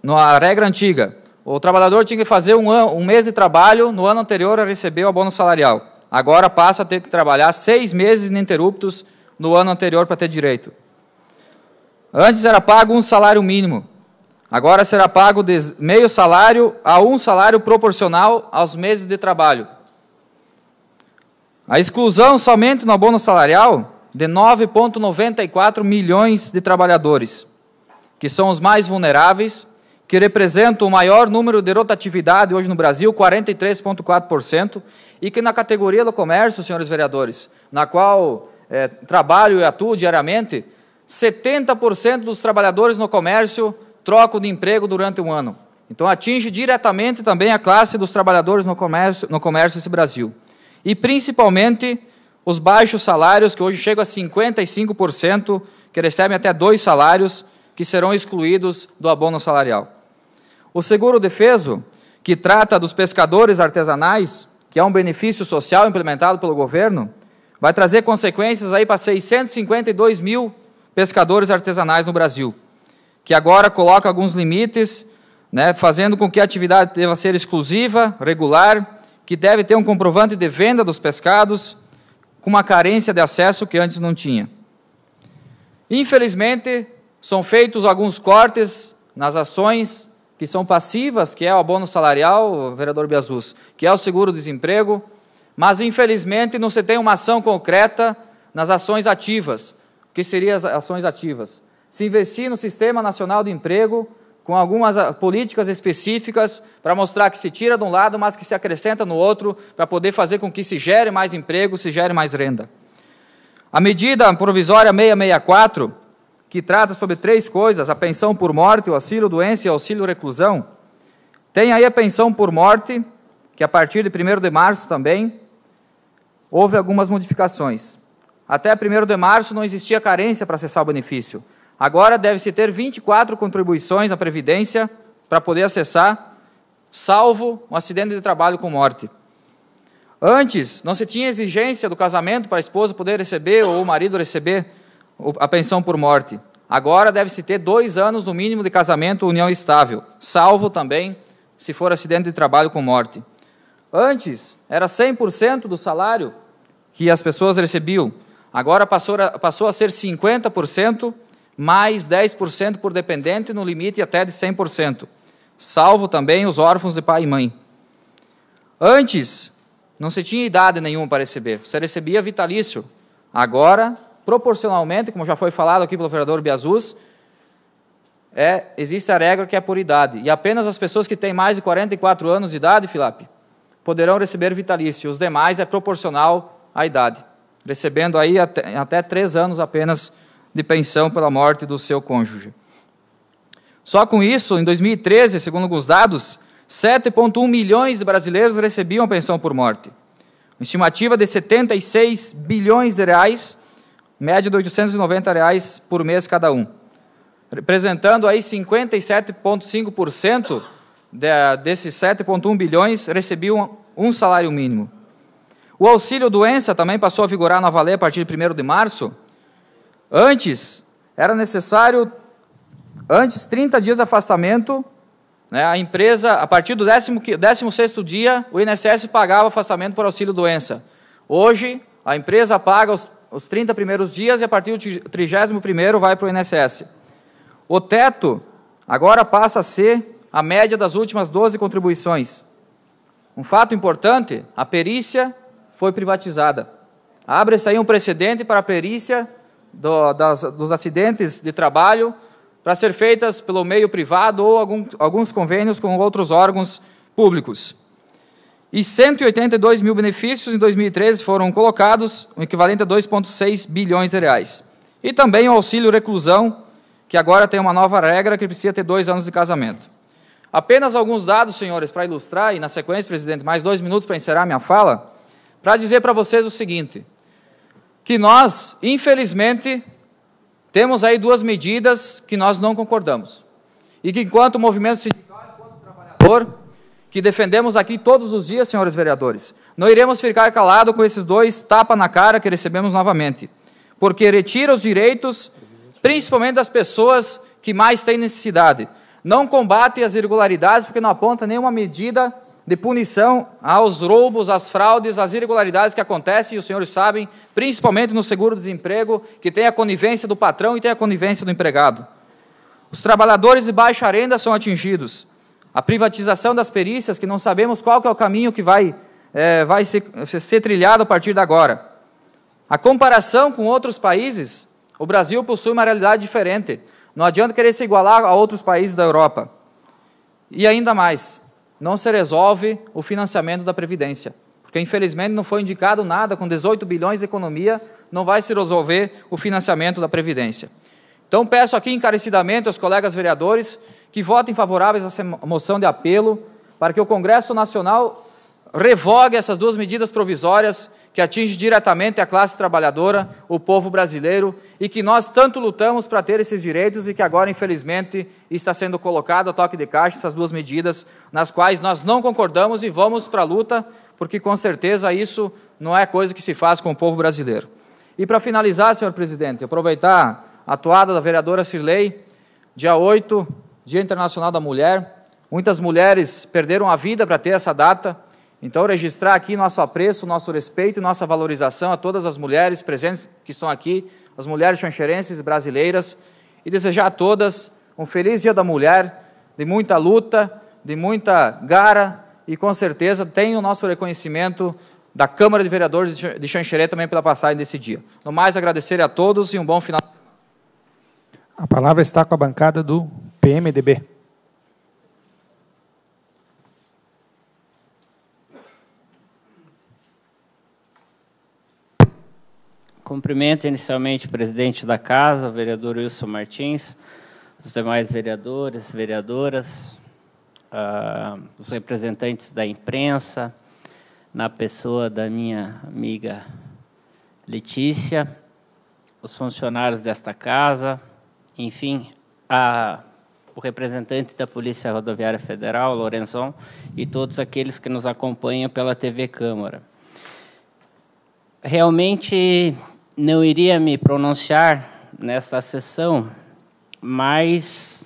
na regra antiga, o trabalhador tinha que fazer um mês de trabalho no ano anterior a receber o abono salarial. Agora passa a ter que trabalhar 6 meses ininterruptos no ano anterior para ter direito. Antes era pago um salário mínimo. Agora será pago de meio salário a um salário proporcional aos meses de trabalho. A exclusão somente no abono salarial de 9,94 milhões de trabalhadores, que são os mais vulneráveis, que representam o maior número de rotatividade hoje no Brasil, 43,4%, e que na categoria do comércio, senhores vereadores, na qual trabalho e atuo diariamente, 70% dos trabalhadores no comércio trocam de emprego durante um ano. Então atinge diretamente também a classe dos trabalhadores no comércio desse Brasil. E principalmente os baixos salários, que hoje chegam a 55%, que recebem até 2 salários, que serão excluídos do abono salarial. O seguro-defeso, que trata dos pescadores artesanais, que é um benefício social implementado pelo governo, vai trazer consequências aí para 652 mil pescadores artesanais no Brasil, que agora coloca alguns limites, fazendo com que a atividade deva ser exclusiva, regular, que deve ter um comprovante de venda dos pescados, com uma carência de acesso que antes não tinha. Infelizmente, são feitos alguns cortes nas ações que são passivas, que é o abono salarial, vereador Biasus, que é o seguro-desemprego, mas, infelizmente, não se tem uma ação concreta nas ações ativas. O que seriam as ações ativas? Se investir no Sistema Nacional de Emprego, com algumas políticas específicas para mostrar que se tira de um lado, mas que se acrescenta no outro, para poder fazer com que se gere mais emprego, se gere mais renda. A medida provisória 664, que trata sobre 3 coisas, a pensão por morte, o auxílio doença e o auxílio reclusão, tem aí a pensão por morte, que a partir de 1º de março também, houve algumas modificações. Até 1º de março não existia carência para acessar o benefício. Agora deve-se ter 24 contribuições à Previdência para poder acessar, salvo um acidente de trabalho com morte. Antes, não se tinha exigência do casamento para a esposa poder receber ou o marido receber a pensão por morte. Agora deve-se ter 2 anos no mínimo de casamento ou união estável, salvo também se for acidente de trabalho com morte. Antes, era 100% do salário que as pessoas recebiam. Agora passou a ser 50%, mais 10% por dependente, no limite até de 100%, salvo também os órfãos de pai e mãe. Antes, não se tinha idade nenhuma para receber, você recebia vitalício. Agora, proporcionalmente, como já foi falado aqui pelo vereador Biazus, existe a regra que é por idade, e apenas as pessoas que têm mais de 44 anos de idade, Filap, poderão receber vitalício, os demais é proporcional à idade, recebendo aí até 3 anos apenas de pensão pela morte do seu cônjuge. Só com isso, em 2013, segundo alguns dados, 7,1 milhões de brasileiros recebiam pensão por morte. Uma estimativa de 76 bilhões de reais, média de R$ 890 reais por mês cada um, representando aí 57,5% desses 7,1 bilhões recebiam um salário mínimo. O auxílio doença também passou a vigorar na valer a partir de 1º de março. Antes, era necessário, 30 dias de afastamento, né, a empresa, a partir do 16º dia, o INSS pagava afastamento por auxílio doença. Hoje, a empresa paga os 30 primeiros dias e a partir do 31º vai para o INSS. O teto agora passa a ser a média das últimas 12 contribuições. Um fato importante, a perícia foi privatizada. Abre-se aí um precedente para a perícia dos acidentes de trabalho para ser feitas pelo meio privado ou alguns convênios com outros órgãos públicos. E 182 mil benefícios em 2013 foram colocados, o equivalente a 2,6 bilhões de reais. E também o auxílio reclusão, que agora tem uma nova regra que precisa ter 2 anos de casamento. Apenas alguns dados, senhores, para ilustrar, e na sequência, presidente, mais 2 minutos para encerrar minha fala, para dizer para vocês o seguinte, que nós, infelizmente, temos aí 2 medidas que nós não concordamos. E que, enquanto movimento sindical, enquanto trabalhador, que defendemos aqui todos os dias, senhores vereadores, não iremos ficar calados com esses 2 tapas na cara que recebemos novamente, porque retira os direitos, principalmente das pessoas que mais têm necessidade. Não combate as irregularidades, porque não aponta nenhuma medida de punição aos roubos, às fraudes, às irregularidades que acontecem, e os senhores sabem, principalmente no seguro-desemprego, que tem a conivência do patrão e tem a conivência do empregado. Os trabalhadores de baixa renda são atingidos. A privatização das perícias, que não sabemos qual que é o caminho que vai ser trilhado a partir de agora. A comparação com outros países, o Brasil possui uma realidade diferente. Não adianta querer se igualar a outros países da Europa. E ainda mais, não se resolve o financiamento da Previdência, porque infelizmente não foi indicado nada, com 18 bilhões de economia, não vai se resolver o financiamento da Previdência. Então peço aqui encarecidamente aos colegas vereadores que votem favoráveis a essa moção de apelo, para que o Congresso Nacional revogue essas 2 medidas provisórias que atingem diretamente a classe trabalhadora, o povo brasileiro, e que nós tanto lutamos para ter esses direitos e que agora, infelizmente, está sendo colocado a toque de caixa essas 2 medidas, nas quais nós não concordamos e vamos para a luta, porque com certeza isso não é coisa que se faz com o povo brasileiro. E para finalizar, senhor presidente, aproveitar a atuada da vereadora Cirlei, dia 8, Dia Internacional da Mulher, muitas mulheres perderam a vida para ter essa data. Então, registrar aqui nosso apreço, nosso respeito e nossa valorização a todas as mulheres presentes que estão aqui, as mulheres xanxerenses e brasileiras, e desejar a todas um feliz Dia da Mulher, de muita luta, de muita garra, e com certeza tem o nosso reconhecimento da Câmara de Vereadores de Xanxerê também pela passagem desse dia. No mais, agradecer a todos e um bom final de semana. A palavra está com a bancada do PMDB. Cumprimento inicialmente o presidente da Casa, o vereador Wilson Martins, os demais vereadores, vereadoras, os representantes da imprensa, na pessoa da minha amiga Letícia, os funcionários desta casa, enfim, o representante da Polícia Rodoviária Federal, Lorenzon, e todos aqueles que nos acompanham pela TV Câmara. Realmente não iria me pronunciar nesta sessão, mas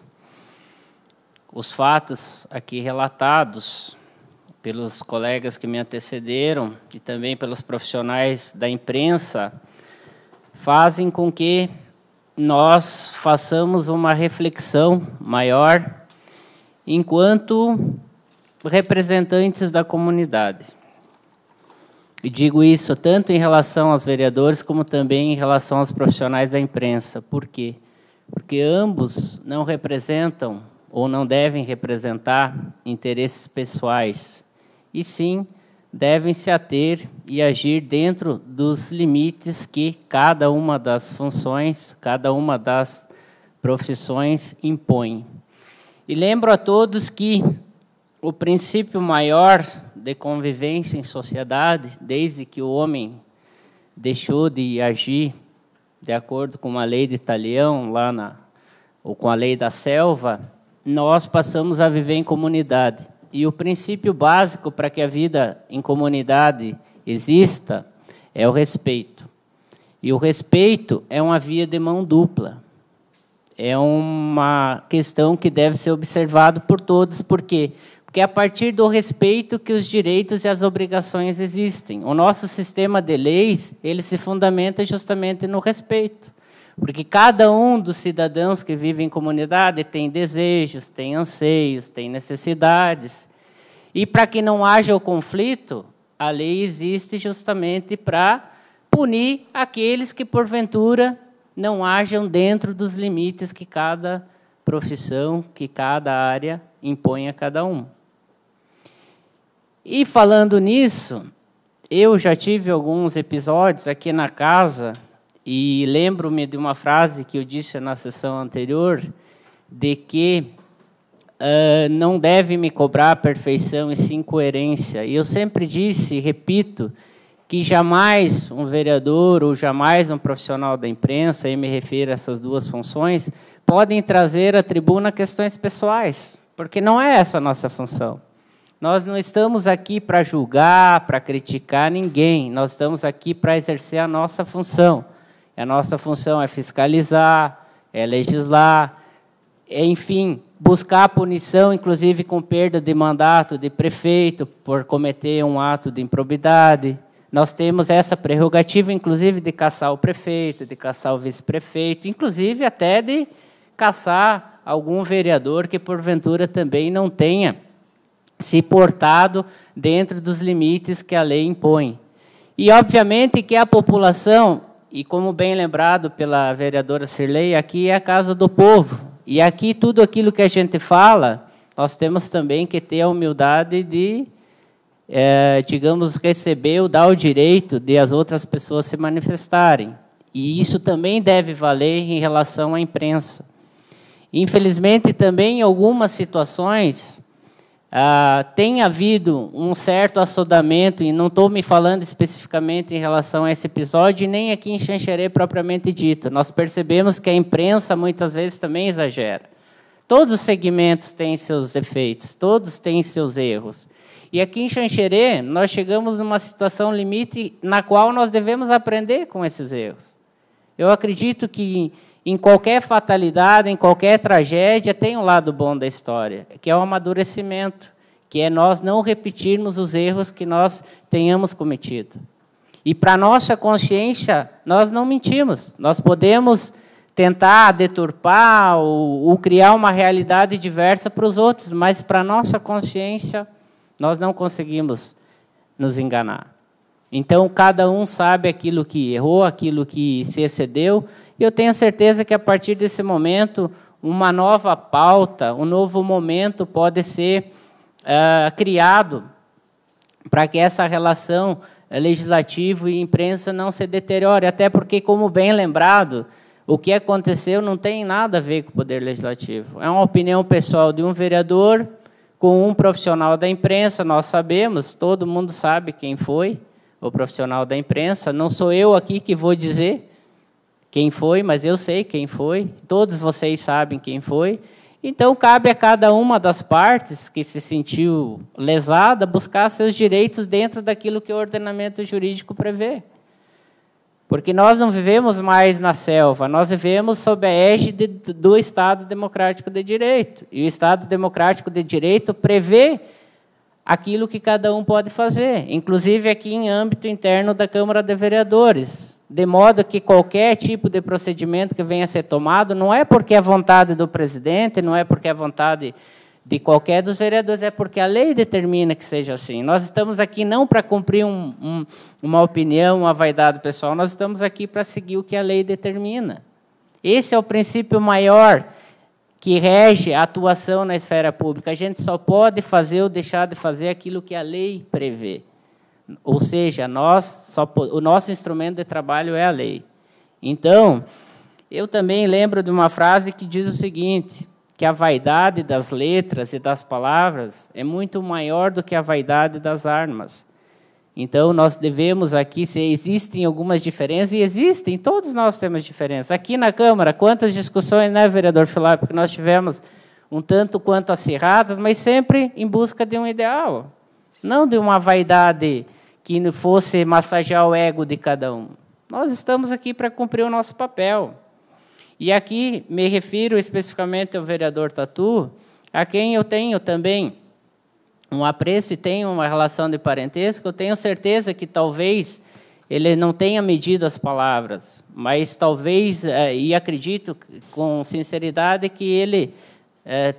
os fatos aqui relatados pelos colegas que me antecederam e também pelos profissionais da imprensa fazem com que nós façamos uma reflexão maior enquanto representantes da comunidade. E digo isso tanto em relação aos vereadores como também em relação aos profissionais da imprensa. Por quê? Porque ambos não representam ou não devem representar interesses pessoais, e sim devem se ater e agir dentro dos limites que cada uma das funções, cada uma das profissões impõe. E lembro a todos que o princípio maior de convivência em sociedade, desde que o homem deixou de agir de acordo com a lei de Talião, ou com a lei da selva, nós passamos a viver em comunidade. E o princípio básico para que a vida em comunidade exista é o respeito. E o respeito é uma via de mão dupla. É uma questão que deve ser observada por todos. Por quê? Porque é a partir do respeito que os direitos e as obrigações existem. O nosso sistema de leis, ele se fundamenta justamente no respeito. Porque cada um dos cidadãos que vivem em comunidade tem desejos, tem anseios, tem necessidades. E para que não haja o conflito, a lei existe justamente para punir aqueles que, porventura, não hajam dentro dos limites que cada profissão, que cada área impõe a cada um. E falando nisso, eu já tive alguns episódios aqui na casa. E lembro-me de uma frase que eu disse na sessão anterior, de que não deve me cobrar perfeição e sim coerência. E eu sempre disse e repito que jamais um vereador ou jamais um profissional da imprensa, e me refiro a essas duas funções, podem trazer à tribuna questões pessoais, porque não é essa a nossa função. Nós não estamos aqui para julgar, para criticar ninguém, nós estamos aqui para exercer a nossa função. A nossa função é fiscalizar, é legislar, enfim, buscar a punição, inclusive com perda de mandato de prefeito por cometer um ato de improbidade. Nós temos essa prerrogativa, inclusive, de caçar o prefeito, de caçar o vice-prefeito, inclusive até de caçar algum vereador que, porventura, também não tenha se portado dentro dos limites que a lei impõe. E, obviamente, que a população... E como bem lembrado pela vereadora Cirlei, aqui é a casa do povo. E aqui tudo aquilo que a gente fala, nós temos também que ter a humildade de, digamos, receber ou dar o direito de as outras pessoas se manifestarem. E isso também deve valer em relação à imprensa. Infelizmente, também em algumas situações... tem havido um certo assodamento, e não estou me falando especificamente em relação a esse episódio, nem aqui em Xanxerê propriamente dito. Nós percebemos que a imprensa muitas vezes também exagera. Todos os segmentos têm seus efeitos, todos têm seus erros. E aqui em Xanxerê, nós chegamos numa situação limite na qual nós devemos aprender com esses erros. Eu acredito que em qualquer fatalidade, em qualquer tragédia, tem um lado bom da história, que é o amadurecimento, que é nós não repetirmos os erros que nós tenhamos cometido. E para a nossa consciência, nós não mentimos. Nós podemos tentar deturpar ou criar uma realidade diversa para os outros, mas para a nossa consciência, nós não conseguimos nos enganar. Então, cada um sabe aquilo que errou, aquilo que se excedeu, e eu tenho certeza que, a partir desse momento, uma nova pauta, um novo momento pode ser criado para que essa relação legislativo e imprensa não se deteriore, até porque, como bem lembrado, o que aconteceu não tem nada a ver com o Poder Legislativo. É uma opinião pessoal de um vereador com um profissional da imprensa, nós sabemos, todo mundo sabe quem foi o profissional da imprensa, não sou eu aqui que vou dizer quem foi, mas eu sei quem foi, todos vocês sabem quem foi. Então, cabe a cada uma das partes que se sentiu lesada buscar seus direitos dentro daquilo que o ordenamento jurídico prevê. Porque nós não vivemos mais na selva, nós vivemos sob a égide do Estado Democrático de Direito. E o Estado Democrático de Direito prevê aquilo que cada um pode fazer, inclusive aqui em âmbito interno da Câmara de Vereadores. De modo que qualquer tipo de procedimento que venha a ser tomado, não é porque é vontade do presidente, não é porque é vontade de qualquer dos vereadores, é porque a lei determina que seja assim. Nós estamos aqui não para cumprir uma opinião, uma vaidade pessoal, nós estamos aqui para seguir o que a lei determina. Esse é o princípio maior que rege a atuação na esfera pública. A gente só pode fazer ou deixar de fazer aquilo que a lei prevê. Ou seja, o nosso instrumento de trabalho é a lei. Então, eu também lembro de uma frase que diz o seguinte, que a vaidade das letras e das palavras é muito maior do que a vaidade das armas. Então, nós devemos aqui, se existem algumas diferenças, e existem, todos nós temos diferenças. Aqui na Câmara, quantas discussões, né, vereador Filap, que nós tivemos um tanto quanto acirradas, mas sempre em busca de um ideal. Não de uma vaidade que fosse massagear o ego de cada um. Nós estamos aqui para cumprir o nosso papel. E aqui me refiro especificamente ao vereador Tatu, a quem eu tenho também um apreço e tenho uma relação de parentesco. Eu tenho certeza que talvez ele não tenha medido as palavras, mas talvez, e acredito com sinceridade, que ele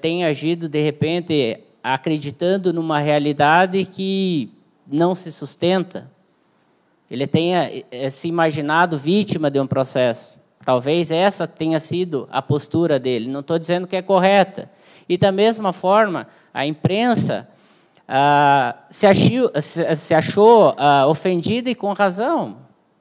tenha agido, de repente, acreditando numa realidade que não se sustenta. Ele tenha se imaginado vítima de um processo. Talvez essa tenha sido a postura dele. Não estou dizendo que é correta. E, da mesma forma, a imprensa se achou ofendida e com razão,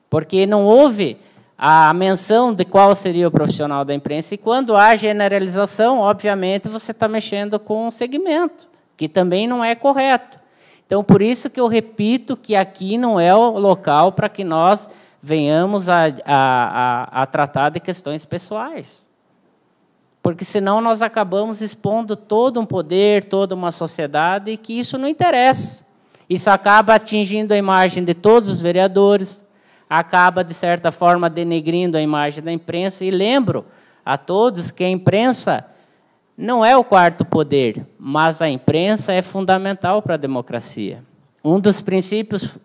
porque não houve a menção de qual seria o profissional da imprensa. E, quando há generalização, obviamente, você está mexendo com um segmento, que também não é correto. Então, por isso que eu repito que aqui não é o local para que nós venhamos a tratar de questões pessoais. Porque, senão, nós acabamos expondo todo um poder, toda uma sociedade, e que isso não interessa. Isso acaba atingindo a imagem de todos os vereadores, acaba, de certa forma, denegrindo a imagem da imprensa. E lembro a todos que a imprensa não é o quarto poder, mas a imprensa é fundamental para a democracia. Um dos princípios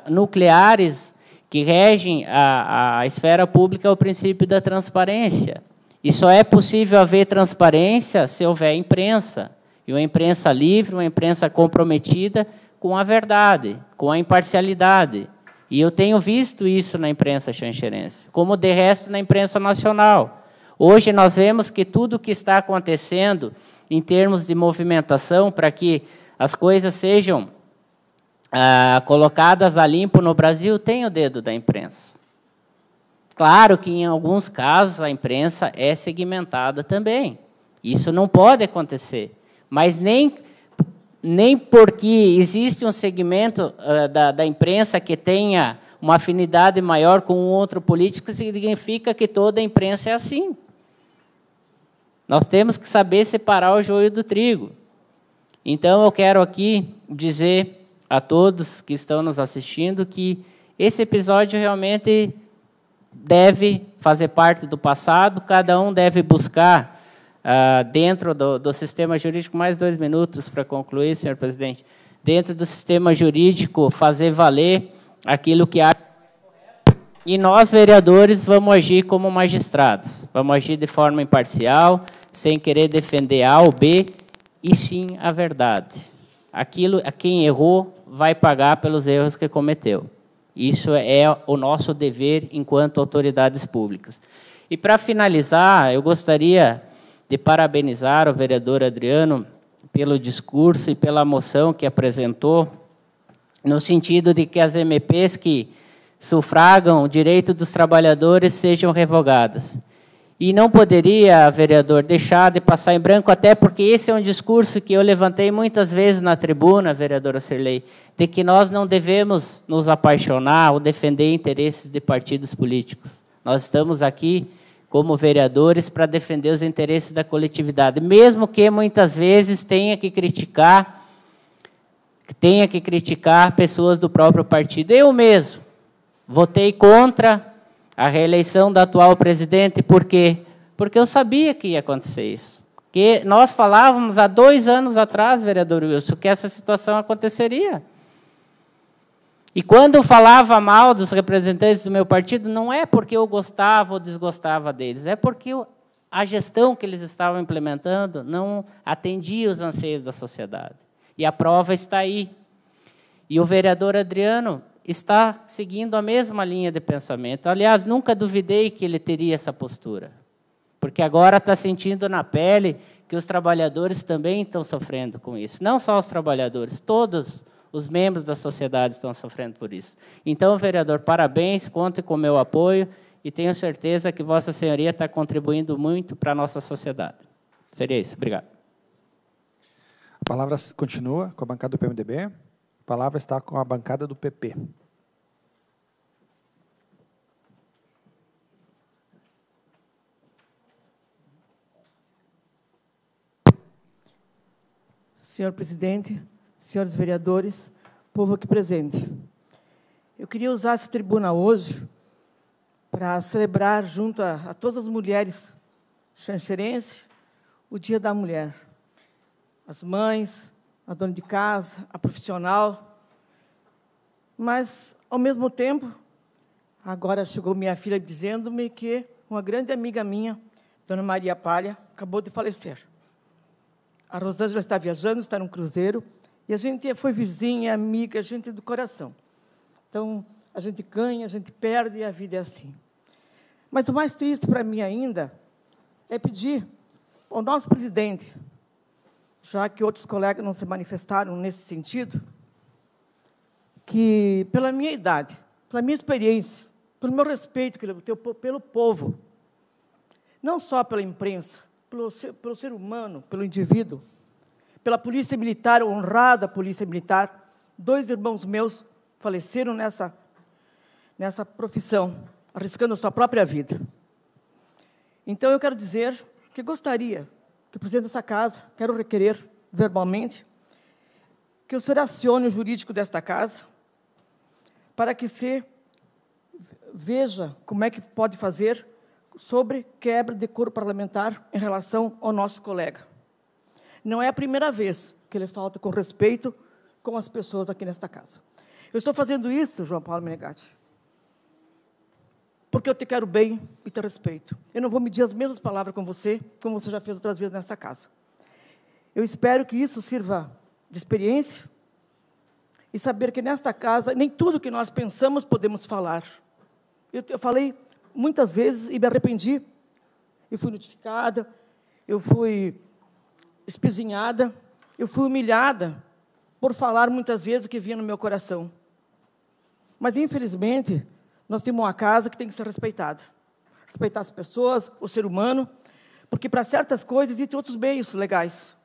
nucleares que regem a esfera pública é o princípio da transparência. E só é possível haver transparência se houver imprensa. E uma imprensa livre, uma imprensa comprometida com a verdade, com a imparcialidade. E eu tenho visto isso na imprensa xanxerense, como, de resto, na imprensa nacional. Hoje nós vemos que tudo o que está acontecendo em termos de movimentação para que as coisas sejam colocadas a limpo no Brasil tem o dedo da imprensa. Claro que, em alguns casos, a imprensa é segmentada também. Isso não pode acontecer. Mas nem porque existe um segmento da imprensa que tenha uma afinidade maior com um outro político significa que toda a imprensa é assim. Nós temos que saber separar o joio do trigo. Então, eu quero aqui dizer a todos que estão nos assistindo que esse episódio realmente deve fazer parte do passado, cada um deve buscar, dentro do sistema jurídico, mais 2 minutos para concluir, senhor presidente, dentro do sistema jurídico, fazer valer aquilo que há. E nós, vereadores, vamos agir como magistrados, vamos agir de forma imparcial, sem querer defender A ou B, e sim a verdade. Quem errou vai pagar pelos erros que cometeu. Isso é o nosso dever enquanto autoridades públicas. E, para finalizar, eu gostaria de parabenizar o vereador Adriano pelo discurso e pela moção que apresentou no sentido de que as MPs que sufragam o direito dos trabalhadores sejam revogadas. E não poderia, vereador, deixar de passar em branco, até porque esse é um discurso que eu levantei muitas vezes na tribuna, vereadora Sirlei, de que nós não devemos nos apaixonar ou defender interesses de partidos políticos. Nós estamos aqui como vereadores para defender os interesses da coletividade, mesmo que muitas vezes tenha que criticar pessoas do próprio partido. Eu mesmo votei contra a reeleição da atual presidente. Por quê? Porque eu sabia que ia acontecer isso. Que nós falávamos há 2 anos atrás, vereador Wilson, que essa situação aconteceria. E quando eu falava mal dos representantes do meu partido, não é porque eu gostava ou desgostava deles, é porque a gestão que eles estavam implementando não atendia os anseios da sociedade. E a prova está aí. E o vereador Adriano está seguindo a mesma linha de pensamento. Aliás, nunca duvidei que ele teria essa postura, porque agora está sentindo na pele que os trabalhadores também estão sofrendo com isso. Não só os trabalhadores, todos os membros da sociedade estão sofrendo por isso. Então, vereador, parabéns, conte com o meu apoio e tenho certeza que Vossa Senhoria está contribuindo muito para a nossa sociedade. Seria isso. Obrigado. A palavra continua com a bancada do PMDB. A palavra está com a bancada do PP. Senhor presidente, senhores vereadores, povo aqui presente. Eu queria usar essa tribuna hoje para celebrar, junto a todas as mulheres xanxerenses, o Dia da Mulher. As mães, a dona de casa, a profissional. Mas, ao mesmo tempo, agora chegou minha filha dizendo-me que uma grande amiga minha, dona Maria Palha, acabou de falecer. A Rosângela está viajando, está num cruzeiro, e a gente foi vizinha, amiga, gente do coração. Então, a gente ganha, a gente perde, e a vida é assim. Mas o mais triste para mim ainda é pedir ao nosso presidente, já que outros colegas não se manifestaram nesse sentido, que, pela minha idade, pela minha experiência, pelo meu respeito que ele tem pelo povo, não só pela imprensa, pelo ser humano, pelo indivíduo, pela polícia militar, honrada polícia militar. 2 irmãos meus faleceram nessa profissão, arriscando a sua própria vida. Então, eu quero dizer que gostaria que o presidente dessa casa, quero requerer verbalmente, que o senhor acione o jurídico desta casa, para que se veja como é que pode fazer sobre quebra de decoro parlamentar em relação ao nosso colega. Não é a primeira vez que ele falta com respeito com as pessoas aqui nesta casa. Eu estou fazendo isso, João Paulo Menegatti, porque eu te quero bem e te respeito. Eu não vou medir as mesmas palavras com você, como você já fez outras vezes nessa casa. Eu espero que isso sirva de experiência e saber que nesta casa, nem tudo que nós pensamos podemos falar. Eu falei muitas vezes e me arrependi. Eu fui notificada, eu fui espizinhada, eu fui humilhada por falar muitas vezes o que vinha no meu coração. Mas, infelizmente, nós temos uma casa que tem que ser respeitada. Respeitar as pessoas, o ser humano, porque para certas coisas existem outros meios legais.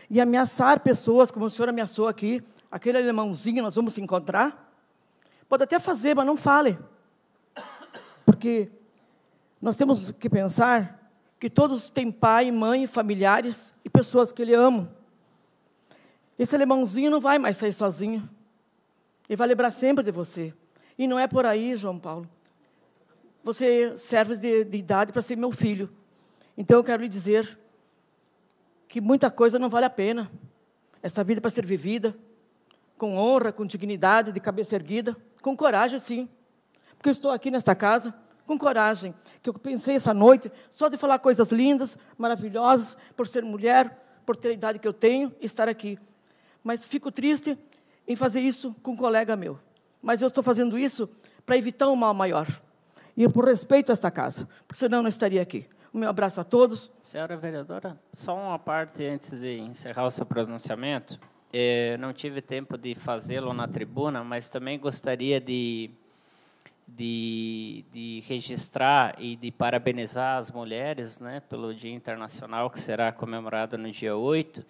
E ameaçar pessoas, como o senhor ameaçou aqui, aquele alemãozinho, nós vamos se encontrar, pode até fazer, mas não fale. Porque nós temos que pensar que todos têm pai, mãe, familiares e pessoas que ele ama. Esse alemãozinho não vai mais sair sozinho. Ele vai lembrar sempre de você. E não é por aí, João Paulo. Você serve de idade para ser meu filho. Então, eu quero lhe dizer que muita coisa não vale a pena. Essa vida para ser vivida com honra, com dignidade, de cabeça erguida, com coragem, sim. Porque eu estou aqui nesta casa com coragem, que eu pensei essa noite só de falar coisas lindas, maravilhosas, por ser mulher, por ter a idade que eu tenho, estar aqui. Mas fico triste em fazer isso com um colega meu. Mas eu estou fazendo isso para evitar um mal maior. E por respeito a esta casa, porque senão eu não estaria aqui. O meu abraço a todos. Senhora vereadora, só uma parte antes de encerrar o seu pronunciamento. não tive tempo de fazê-lo na tribuna, mas também gostaria de registrar e de parabenizar as mulheres, né, pelo Dia Internacional, que será comemorado no dia 8,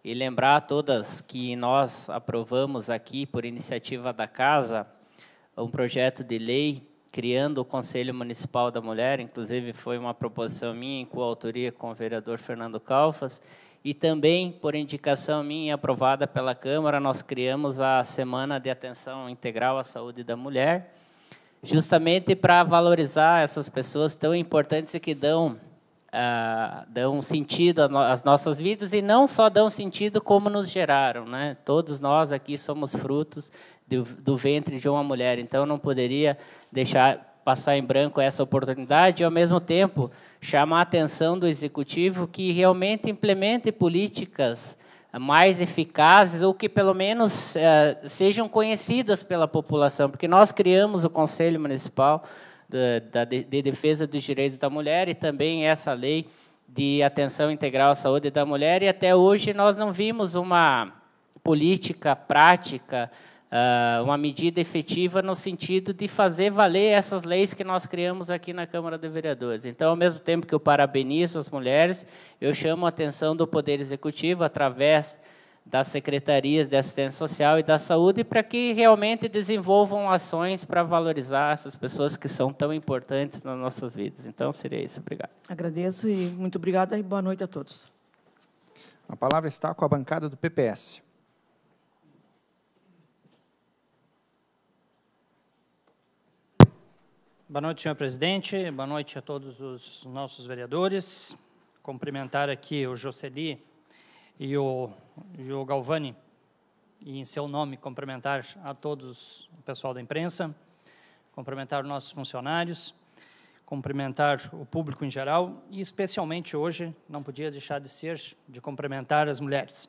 e lembrar a todas que nós aprovamos aqui, por iniciativa da Casa, um projeto de lei criando o Conselho Municipal da Mulher, inclusive foi uma proposição minha em coautoria com o vereador Fernando Calfas, e também, por indicação minha aprovada pela Câmara, nós criamos a Semana de Atenção Integral à Saúde da Mulher, justamente para valorizar essas pessoas tão importantes e que dão sentido às nossas vidas, e não só dão sentido como nos geraram, né? Todos nós aqui somos frutos do ventre de uma mulher, então não poderia deixar passar em branco essa oportunidade e, ao mesmo tempo, chamar a atenção do Executivo que realmente implemente políticas mais eficazes ou que, pelo menos, sejam conhecidas pela população, porque nós criamos o Conselho Municipal de Defesa dos Direitos da Mulher e também essa lei de atenção integral à saúde da mulher, e até hoje nós não vimos uma política prática, uma medida efetiva no sentido de fazer valer essas leis que nós criamos aqui na Câmara de Vereadores. Então, ao mesmo tempo que eu parabenizo as mulheres, eu chamo a atenção do Poder Executivo, através das secretarias de assistência social e da saúde, para que realmente desenvolvam ações para valorizar essas pessoas que são tão importantes nas nossas vidas. Então, seria isso. Obrigado. Agradeço e muito obrigada e boa noite a todos. A palavra está com a bancada do PPS. Boa noite, senhor presidente. Boa noite a todos os nossos vereadores. Cumprimentar aqui o Jocely e o Galvani, e em seu nome cumprimentar a todos o pessoal da imprensa, cumprimentar os nossos funcionários, cumprimentar o público em geral e, especialmente hoje, não podia deixar de cumprimentar as mulheres.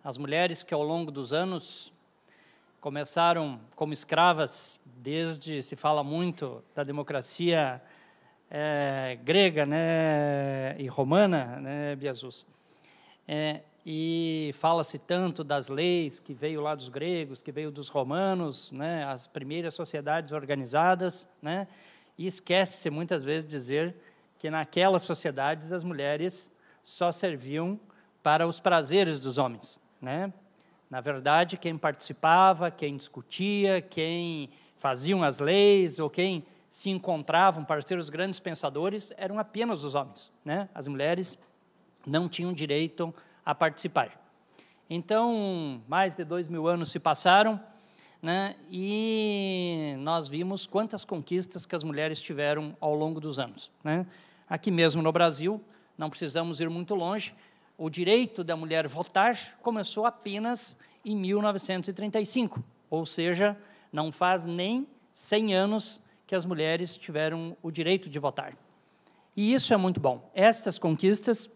As mulheres que, ao longo dos anos, começaram como escravas, desde, se fala muito da democracia grega, né, e romana, né, Biasus? E fala-se tanto das leis que veio lá dos gregos, que veio dos romanos, né, as primeiras sociedades organizadas, né, e esquece-se muitas vezes de dizer que naquelas sociedades as mulheres só serviam para os prazeres dos homens, né? Na verdade, quem participava, quem discutia, quem faziam as leis ou quem se encontravam para ser os grandes pensadores eram apenas os homens, né? As mulheres não tinham direito a participar. Então, mais de 2000 anos se passaram, né, e nós vimos quantas conquistas que as mulheres tiveram ao longo dos anos, né? Aqui mesmo no Brasil, não precisamos ir muito longe, o direito da mulher votar começou apenas em 1935, ou seja, não faz nem 100 anos que as mulheres tiveram o direito de votar. E isso é muito bom. Estas conquistas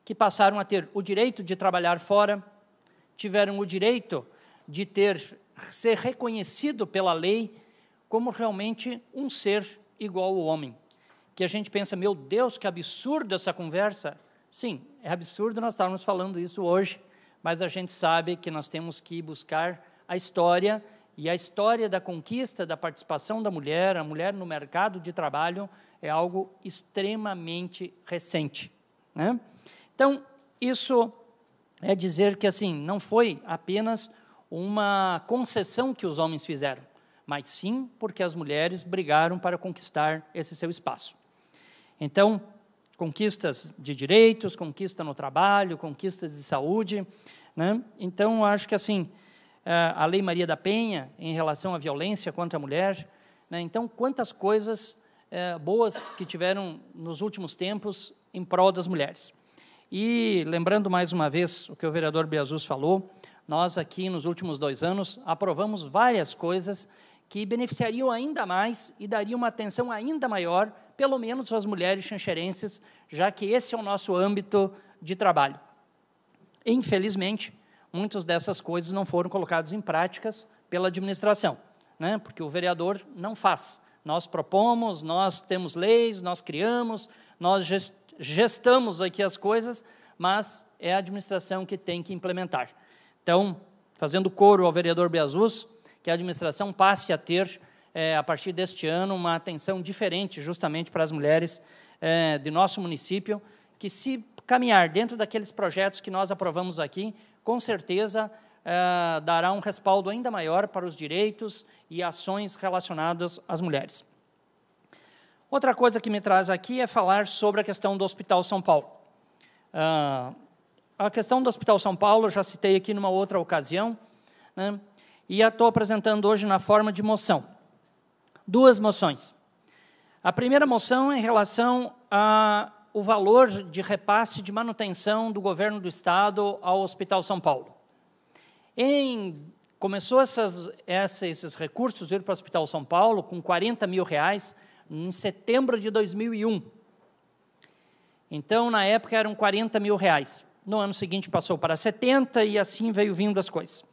que passaram a ter o direito de trabalhar fora, tiveram o direito de ser reconhecido pela lei como realmente um ser igual ao homem. Que a gente pensa, meu Deus, que absurdo essa conversa. Sim, é absurdo nós estarmos falando isso hoje, mas a gente sabe que nós temos que buscar a história, e a história da conquista, da participação da mulher, a mulher no mercado de trabalho, é algo extremamente recente, né? Então, isso é dizer que, assim, não foi apenas uma concessão que os homens fizeram, mas sim porque as mulheres brigaram para conquistar esse seu espaço. Então, conquistas de direitos, conquista no trabalho, conquistas de saúde, né? Então, acho que, assim, a Lei Maria da Penha, em relação à violência contra a mulher, né? Então, quantas coisas boas que tiveram nos últimos tempos em prol das mulheres. E, lembrando mais uma vez o que o vereador Biasus falou, nós aqui, nos últimos 2 anos, aprovamos várias coisas que beneficiariam ainda mais e dariam uma atenção ainda maior, pelo menos às mulheres xanxerenses, já que esse é o nosso âmbito de trabalho. Infelizmente, muitas dessas coisas não foram colocadas em práticas pela administração, né? Porque o vereador não faz. Nós propomos, nós temos leis, nós criamos, nós gestamos aqui as coisas, mas é a administração que tem que implementar. Então, fazendo coro ao vereador Beazus, que a administração passe a ter, a partir deste ano, uma atenção diferente justamente para as mulheres de nosso município, que se caminhar dentro daqueles projetos que nós aprovamos aqui, com certeza dará um respaldo ainda maior para os direitos e ações relacionadas às mulheres. Outra coisa que me traz aqui é falar sobre a questão do Hospital São Paulo. A questão do Hospital São Paulo, eu já citei aqui numa outra ocasião, né, e a estou apresentando hoje na forma de moção. Duas moções. A primeira moção é em relação ao valor de repasse de manutenção do governo do Estado ao Hospital São Paulo. Começou esses recursos vir para o Hospital São Paulo com R$40 mil em setembro de 2001. Então, na época, eram R$40 mil. No ano seguinte, passou para 70 e assim veio vindo as coisas.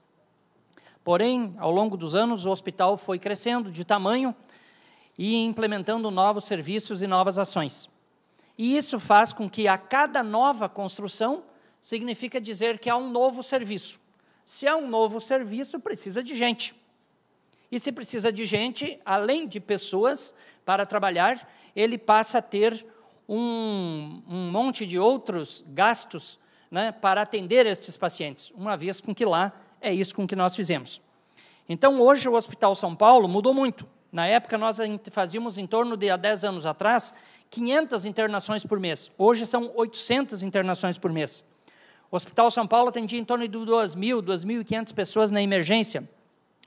Porém, ao longo dos anos, o hospital foi crescendo de tamanho e implementando novos serviços e novas ações. E isso faz com que, a cada nova construção, significa dizer que há um novo serviço. Se há um novo serviço, precisa de gente. E se precisa de gente, além de pessoas para trabalhar, ele passa a ter um monte de outros gastos, né, para atender estes pacientes, uma vez com que lá é isso com que nós fizemos. Então, hoje, o Hospital São Paulo mudou muito. Na época, nós fazíamos em torno de, há 10 anos atrás, 500 internações por mês. Hoje, são 800 internações por mês. O Hospital São Paulo atendia em torno de 2.000, 2.500 pessoas na emergência.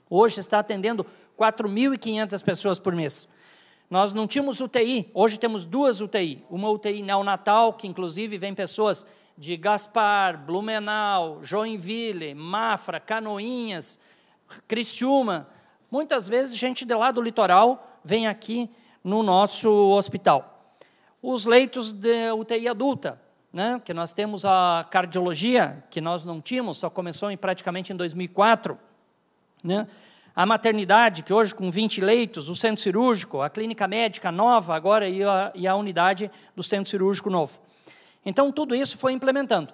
Hoje, está atendendo 4.500 pessoas por mês. Nós não tínhamos UTI, hoje temos 2 UTI. Uma UTI neonatal, que inclusive vem pessoas de Gaspar, Blumenau, Joinville, Mafra, Canoinhas, Criciúma. Muitas vezes, gente de lá do litoral vem aqui no nosso hospital. Os leitos de UTI adulta, né, que nós temos a cardiologia, que nós não tínhamos, só começou praticamente em 2004, né? A maternidade, que hoje com 20 leitos, o centro cirúrgico, a clínica médica nova agora e a unidade do centro cirúrgico novo. Então, tudo isso foi implementando.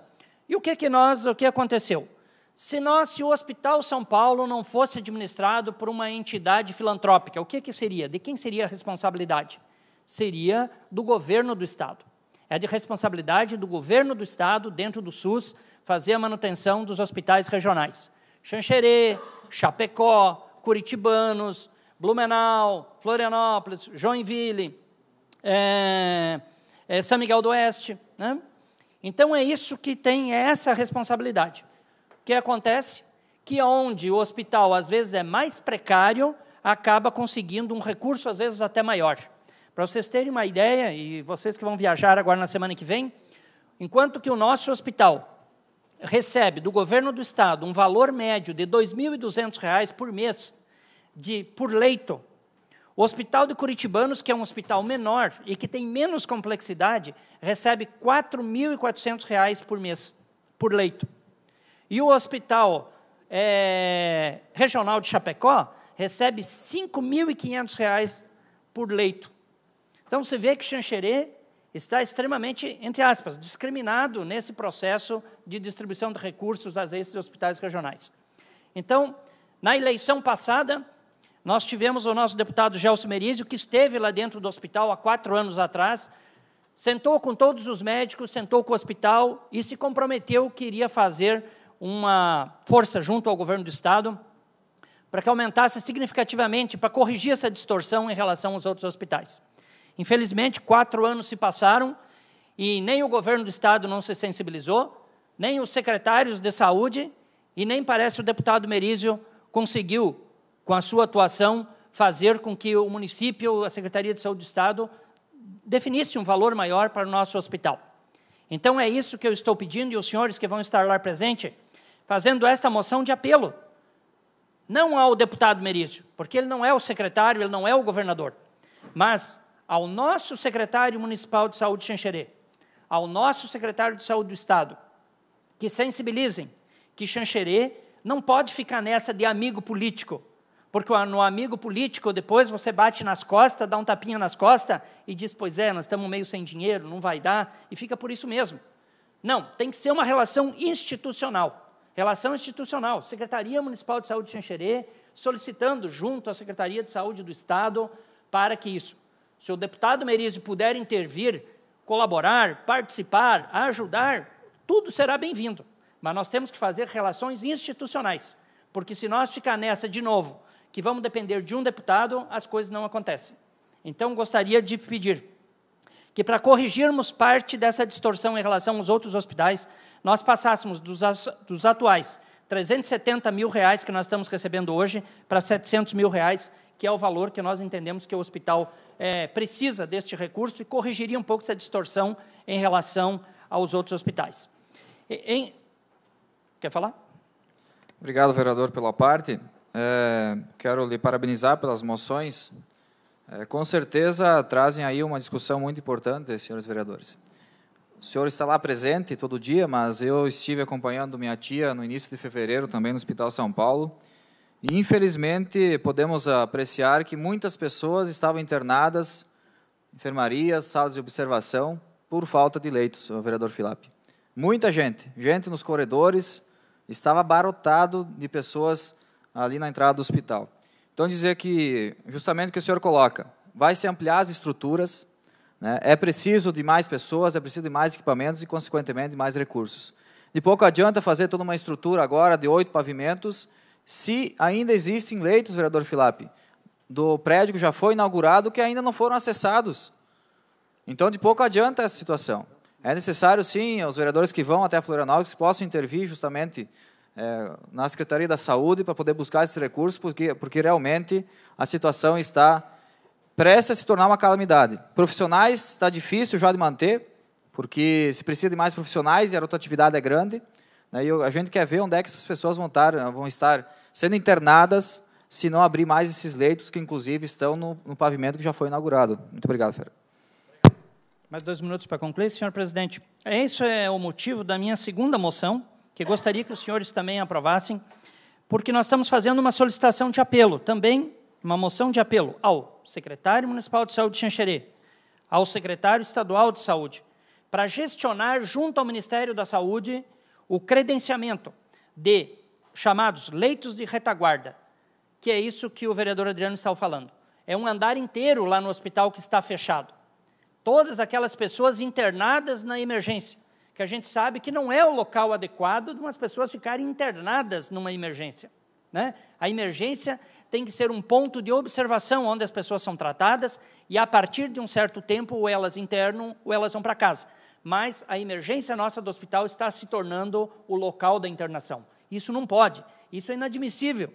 E o que aconteceu? Se o Hospital São Paulo não fosse administrado por uma entidade filantrópica, o que seria? De quem seria a responsabilidade? Seria do governo do Estado. É de responsabilidade do governo do Estado, dentro do SUS, fazer a manutenção dos hospitais regionais. Xanxerê, Chapecó, Curitibanos, Blumenau, Florianópolis, Joinville, São Miguel do Oeste, né? Então, é isso que tem essa responsabilidade. O que acontece? Que onde o hospital, às vezes, é mais precário, acaba conseguindo um recurso, às vezes, até maior. Para vocês terem uma ideia, e vocês que vão viajar agora na semana que vem, enquanto que o nosso hospital recebe do governo do Estado um valor médio de R$ 2.200 por mês por leito, o Hospital de Curitibanos, que é um hospital menor e que tem menos complexidade, recebe R$ 4.400 por mês, por leito. E o Hospital Regional de Chapecó recebe R$ 5.500 por leito. Então, você vê que Xanxerê está extremamente, entre aspas, discriminado nesse processo de distribuição de recursos a esses hospitais regionais. Então, na eleição passada, nós tivemos o nosso deputado Gelson Merizio, que esteve lá dentro do hospital há 4 anos atrás, sentou com todos os médicos, sentou com o hospital e se comprometeu que iria fazer uma força junto ao governo do Estado para que aumentasse significativamente, para corrigir essa distorção em relação aos outros hospitais. Infelizmente, 4 anos se passaram e nem o governo do Estado não se sensibilizou, nem os secretários de saúde e nem parece o deputado Merizio conseguiu, com a sua atuação, fazer com que o município, a Secretaria de Saúde do Estado, definisse um valor maior para o nosso hospital. Então, é isso que eu estou pedindo, e os senhores que vão estar lá presentes, fazendo esta moção de apelo, não ao deputado Merizio, porque ele não é o secretário, ele não é o governador, mas ao nosso secretário municipal de saúde de Xanxerê, ao nosso secretário de saúde do Estado, que sensibilizem que Xanxerê não pode ficar nessa de amigo político, porque no amigo político, depois você bate nas costas, dá um tapinha nas costas e diz, pois nós estamos meio sem dinheiro, não vai dar, e fica por isso mesmo. Não, tem que ser uma relação institucional. Relação institucional. Secretaria Municipal de Saúde de Xanxerê solicitando junto à Secretaria de Saúde do Estado para que isso. Se o deputado Merizio puder intervir, colaborar, participar, ajudar, tudo será bem-vindo. Mas nós temos que fazer relações institucionais, porque se nós ficar nessa de novo, que vamos depender de um deputado, as coisas não acontecem. Então, gostaria de pedir que, para corrigirmos parte dessa distorção em relação aos outros hospitais, nós passássemos dos atuais R$370 mil que nós estamos recebendo hoje para R$700 mil, que é o valor que nós entendemos que o hospital precisa deste recurso e corrigiria um pouco essa distorção em relação aos outros hospitais. Quer falar? Obrigado, vereador, pela parte. Quero lhe parabenizar pelas moções. Com certeza trazem aí uma discussão muito importante, senhores vereadores. O senhor está lá presente todo dia, mas eu estive acompanhando minha tia no início de fevereiro, também no Hospital São Paulo, e infelizmente podemos apreciar que muitas pessoas estavam internadas, enfermarias, salas de observação, por falta de leitos, senhor vereador Filap. Muita gente nos corredores, estava abarrotado de pessoas ali na entrada do hospital. Então, dizer que, justamente o que o senhor coloca, vai se ampliar as estruturas, né? É preciso de mais pessoas, é preciso de mais equipamentos e, consequentemente, de mais recursos. De pouco adianta fazer toda uma estrutura agora de 8 pavimentos, se ainda existem leitos, vereador Filap, do prédio que já foi inaugurado, que ainda não foram acessados. Então, de pouco adianta essa situação. É necessário, sim, os vereadores que vão até Florianópolis possam intervir justamente na Secretaria da Saúde para poder buscar esses recursos, porque realmente a situação está prestes a se tornar uma calamidade. Profissionais está difícil já de manter, porque se precisa de mais profissionais e a rotatividade é grande, né, e a gente quer ver onde é que essas pessoas vão estar sendo internadas se não abrir mais esses leitos que, inclusive, estão no pavimento que já foi inaugurado. Muito obrigado, Fera. Mais 2 minutos para concluir, senhor presidente. Esse é o motivo da minha segunda moção, que gostaria que os senhores também aprovassem, porque nós estamos fazendo uma solicitação de apelo, também uma moção de apelo ao secretário municipal de saúde de Xanxerê, ao secretário estadual de saúde, para gestionar junto ao Ministério da Saúde o credenciamento de chamados leitos de retaguarda, que é isso que o vereador Adriano estava falando. É um andar inteiro lá no hospital que está fechado. Todas aquelas pessoas internadas na emergência, que a gente sabe que não é o local adequado de umas pessoas ficarem internadas numa emergência, né? A emergência tem que ser um ponto de observação onde as pessoas são tratadas e, a partir de um certo tempo, ou elas internam ou elas vão para casa. Mas a emergência nossa do hospital está se tornando o local da internação. Isso não pode, isso é inadmissível.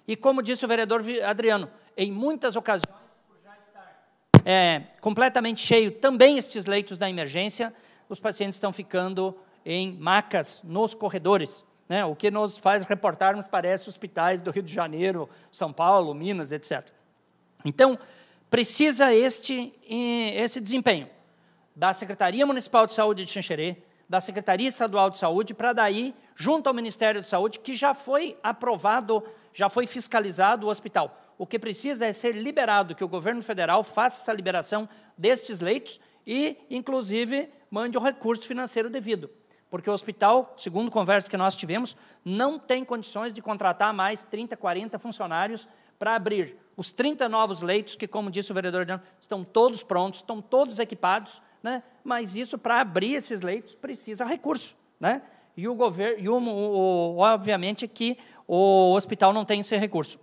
E, como disse o vereador Adriano, em muitas ocasiões, por já estar completamente cheio também estes leitos da emergência, os pacientes estão ficando em macas nos corredores, né? O que nos faz reportarmos, parece, hospitais do Rio de Janeiro, São Paulo, Minas, etc. Então, precisa esse desempenho da Secretaria Municipal de Saúde de Xanxerê, da Secretaria Estadual de Saúde, para daí, junto ao Ministério da Saúde, que já foi aprovado, já foi fiscalizado o hospital. O que precisa é ser liberado, que o governo federal faça essa liberação destes leitos e, inclusive, mande o recurso financeiro devido. Porque o hospital, segundo conversa que nós tivemos, não tem condições de contratar mais 30, 40 funcionários para abrir os 30 novos leitos, que, como disse o vereador Adriano, estão todos prontos, estão todos equipados, né? Mas isso, para abrir esses leitos, precisa recurso, né? E o governo, obviamente, que o hospital não tem esse recurso.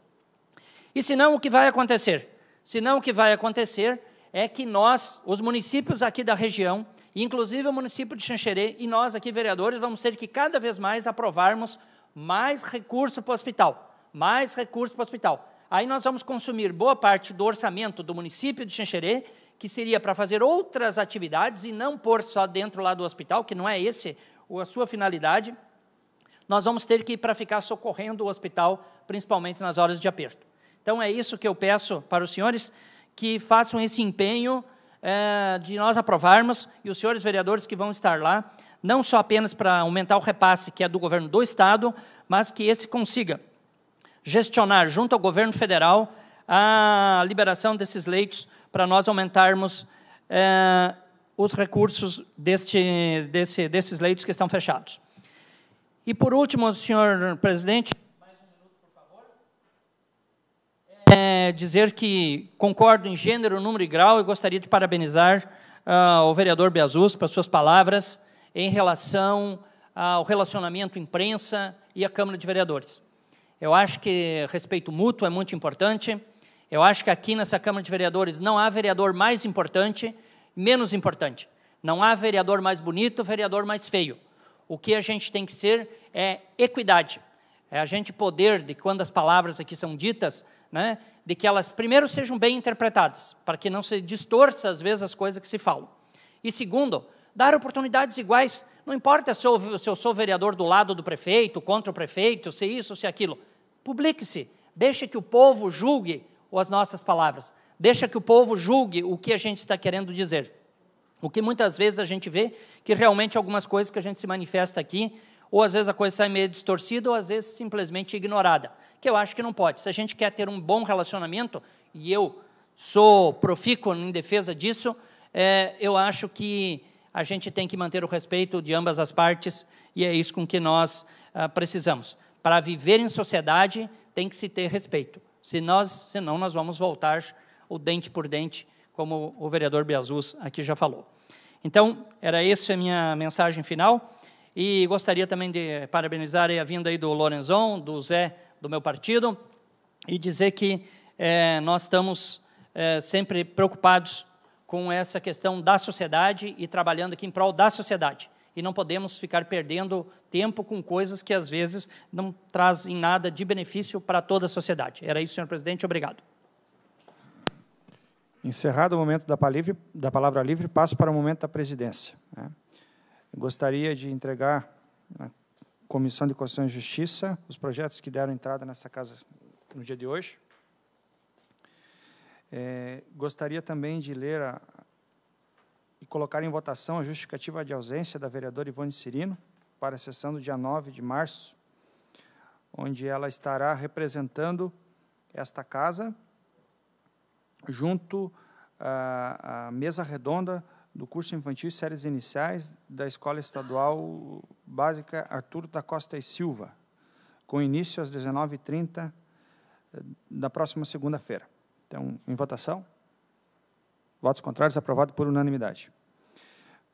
E senão, o que vai acontecer? Senão, o que vai acontecer é que nós, os municípios aqui da região, inclusive o município de Xanxerê, e nós aqui, vereadores, vamos ter que cada vez mais aprovarmos mais recurso para o hospital, mais recurso para o hospital. Aí nós vamos consumir boa parte do orçamento do município de Xanxerê, que seria para fazer outras atividades e não pôr só dentro lá do hospital, que não é esse a sua finalidade. Nós vamos ter que ir para ficar socorrendo o hospital, principalmente nas horas de aperto. Então, é isso que eu peço para os senhores, que façam esse empenho de nós aprovarmos, e os senhores vereadores que vão estar lá, não só apenas para aumentar o repasse, que é do governo do Estado, mas que esse consiga gestionar, junto ao governo federal, a liberação desses leitos, para nós aumentarmos os recursos desses leitos que estão fechados. E, por último, senhor presidente, mais um minuto, por favor, dizer que concordo em gênero, número e grau, e gostaria de parabenizar o vereador Biasus pelas suas palavras em relação ao relacionamento imprensa e a Câmara de Vereadores. Eu acho que respeito mútuo é muito importante. Eu acho que aqui nessa Câmara de Vereadores não há vereador mais importante, menos importante. Não há vereador mais bonito, vereador mais feio. O que a gente tem que ser é equidade. É a gente poder, de quando as palavras aqui são ditas, né, de que elas, primeiro, sejam bem interpretadas, para que não se distorça, às vezes, as coisas que se falam. E, segundo, dar oportunidades iguais. Não importa se eu sou vereador do lado do prefeito, contra o prefeito, se isso, se aquilo. Publique-se. Deixe que o povo julgue as nossas palavras. Deixa que o povo julgue o que a gente está querendo dizer. O que muitas vezes a gente vê que realmente algumas coisas que a gente se manifesta aqui, ou às vezes a coisa sai meio distorcida, ou às vezes simplesmente ignorada, que eu acho que não pode. Se a gente quer ter um bom relacionamento, e eu sou profícuo em defesa disso, eu acho que a gente tem que manter o respeito de ambas as partes, e é isso com que nós precisamos. Para viver em sociedade, tem que se ter respeito. Senão nós vamos voltar o dente por dente, como o vereador Biasus aqui já falou. Então, era essa a minha mensagem final, e gostaria também de parabenizar a vinda aí do Lorenzon, do Zé, do meu partido, e dizer que nós estamos sempre preocupados com essa questão da sociedade e trabalhando aqui em prol da sociedade. E não podemos ficar perdendo tempo com coisas que, às vezes, não trazem nada de benefício para toda a sociedade. Era isso, senhor presidente. Obrigado. Encerrado o momento da palavra livre, passo para o momento da presidência. Gostaria de entregar à Comissão de Constituição e Justiça os projetos que deram entrada nessa casa no dia de hoje. Gostaria também de ler e colocar em votação a justificativa de ausência da vereadora Ivone Cirino para a sessão do dia 9 de março, onde ela estará representando esta casa junto à mesa redonda do curso infantil e séries iniciais da Escola Estadual Básica Arthur da Costa e Silva, com início às 19h30 da próxima segunda-feira. Então, em votação. Votos contrários, aprovado por unanimidade.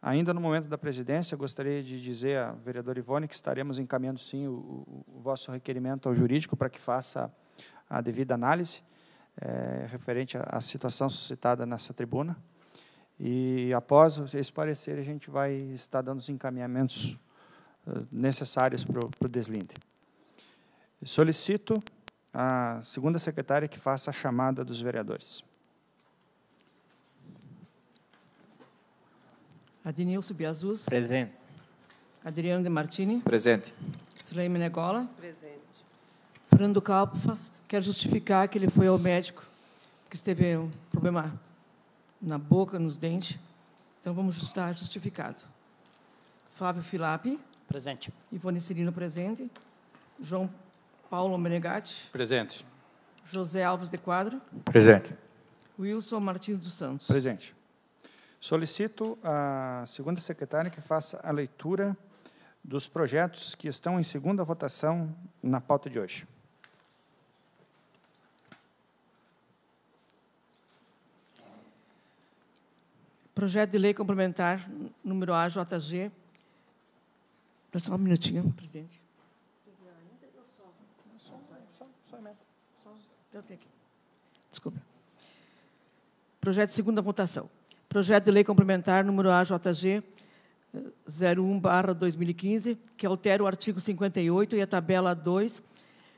Ainda no momento da presidência, gostaria de dizer à vereadora Ivone que estaremos encaminhando, sim, o vosso requerimento ao jurídico para que faça a devida análise referente à situação suscitada nessa tribuna. E, após esse parecer, a gente vai estar dando os encaminhamentos necessários para o deslinde. Solicito a segunda secretária que faça a chamada dos vereadores. Adnilson Biasus. Presente. Adriano de Martini. Presente. Sirlei Menegola. Presente. Fernando Calpas quer justificar que ele foi ao médico, porque teve um problema na boca, nos dentes. Então, vamos estar justificado. Flávio Filapi. Presente. Ivone Cirino, presente. João Paulo Menegatti. Presente. José Alves de Quadro. Presente. Wilson Martins dos Santos. Presente. Solicito à segunda secretária que faça a leitura dos projetos que estão em segunda votação na pauta de hoje. Projeto de lei complementar, número AJG. Só um minutinho, presidente. Desculpa. Projeto de segunda votação. Projeto de lei complementar, número AJG 01/2015, que altera o artigo 58 e a tabela 2,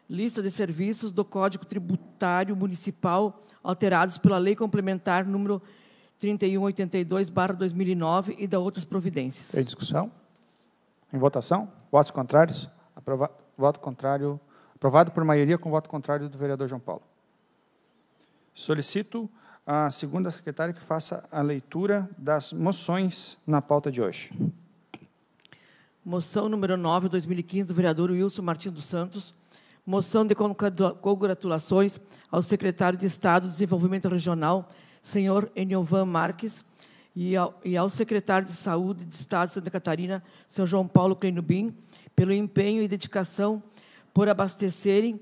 lista de serviços do Código Tributário Municipal, alterados pela lei complementar número 3182/2009 e da outras providências. Tem discussão? Em votação? Votos contrários? Voto contrário. Aprovado por maioria com voto contrário do vereador João Paulo. Solicito à segunda secretária que faça a leitura das moções na pauta de hoje. Moção número 9, 2015, do vereador Wilson Martins dos Santos. Moção de congratulações ao secretário de Estado de Desenvolvimento Regional, senhor Eniovan Marques, e ao secretário de Saúde do Estado de Santa Catarina, Sr. João Paulo Clenubim, pelo empenho e dedicação por abastecerem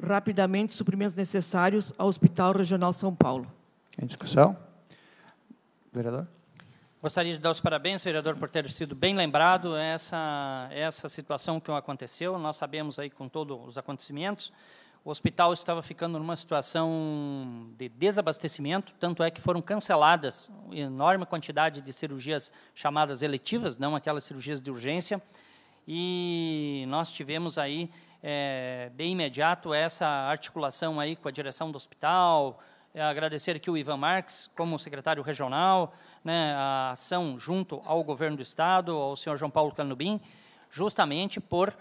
rapidamente suprimentos necessários ao Hospital Regional São Paulo. Em discussão? Vereador? Gostaria de dar os parabéns, vereador, por ter sido bem lembrado essa situação que aconteceu. Nós sabemos aí com todos os acontecimentos. O hospital estava ficando numa situação de desabastecimento, tanto é que foram canceladas uma enorme quantidade de cirurgias chamadas eletivas, não aquelas cirurgias de urgência, e nós tivemos aí, de imediato, essa articulação aí com a direção do hospital. Agradecer aqui o Ivan Marques, como secretário regional, né, a ação junto ao governo do Estado, ao senhor João Paulo Clenubim, justamente por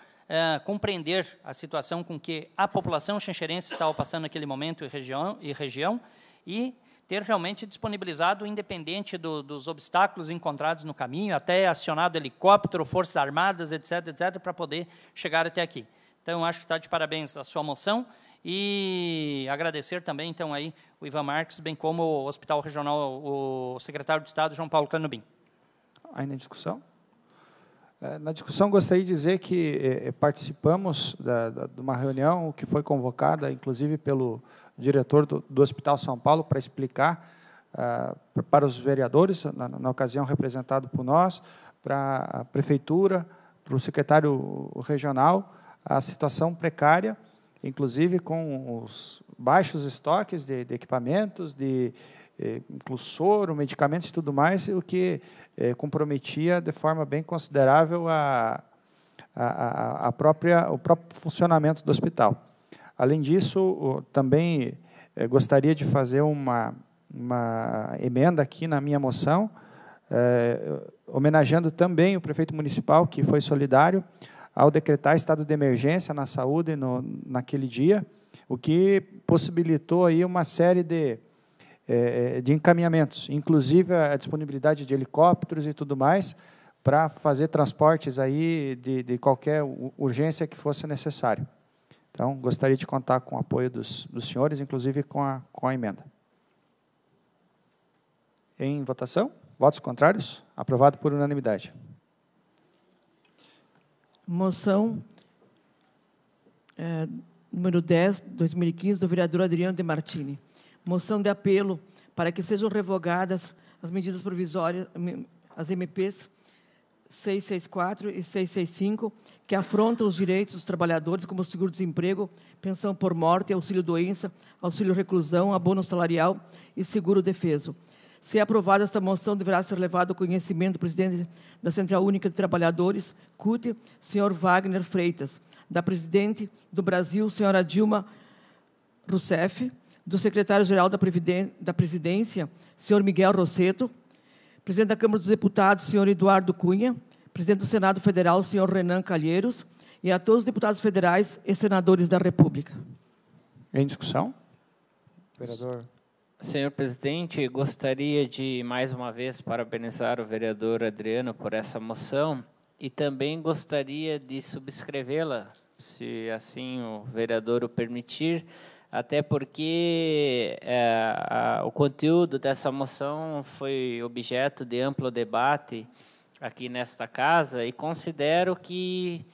compreender a situação com que a população xanxerense estava passando naquele momento e região, e ter realmente disponibilizado, independente dos obstáculos encontrados no caminho, até acionado helicóptero, forças armadas, etc., para poder chegar até aqui. Então, acho que está de parabéns a sua moção, e agradecer também, então, aí, o Ivan Marques, bem como o Hospital Regional, o secretário de Estado, João Paulo Clenubim. Ainda em discussão? Na discussão, gostaria de dizer que participamos de uma reunião que foi convocada, inclusive, pelo diretor do Hospital São Paulo, para explicar para os vereadores, na ocasião representado por nós, para a Prefeitura, para o secretário regional, a situação precária, inclusive com os baixos estoques de equipamentos, incluso soro, medicamentos e tudo mais, o que comprometia de forma bem considerável o próprio funcionamento do hospital. Além disso, também gostaria de fazer uma emenda aqui na minha moção, homenageando também o prefeito municipal, que foi solidário, ao decretar estado de emergência na saúde naquele dia, o que possibilitou aí uma série de encaminhamentos, inclusive a disponibilidade de helicópteros e tudo mais, para fazer transportes aí de qualquer urgência que fosse necessário. Então, gostaria de contar com o apoio dos senhores, inclusive com a emenda. Em votação? Votos contrários? Aprovado por unanimidade. Moção número 10, 2015, do vereador Adriano de Martini. Moção de apelo para que sejam revogadas as medidas provisórias, as MPs 664 e 665, que afrontam os direitos dos trabalhadores, como o seguro-desemprego, pensão por morte, auxílio-doença, auxílio-reclusão, abono salarial e seguro-defeso. Se aprovada esta moção, deverá ser levado ao conhecimento do presidente da Central Única de Trabalhadores, CUT, senhor Wagner Freitas, da presidente do Brasil, senhora Dilma Rousseff, do secretário-geral da Presidência, senhor Miguel Rosseto, presidente da Câmara dos Deputados, senhor Eduardo Cunha, presidente do Senado Federal, senhor Renan Calheiros, e a todos os deputados federais e senadores da República. Em discussão? Vereador. Senhor presidente, gostaria de, mais uma vez, parabenizar o vereador Adriano por essa moção e também gostaria de subscrevê-la, se assim o vereador o permitir, até porque o conteúdo dessa moção foi objeto de amplo debate aqui nesta casa e considero que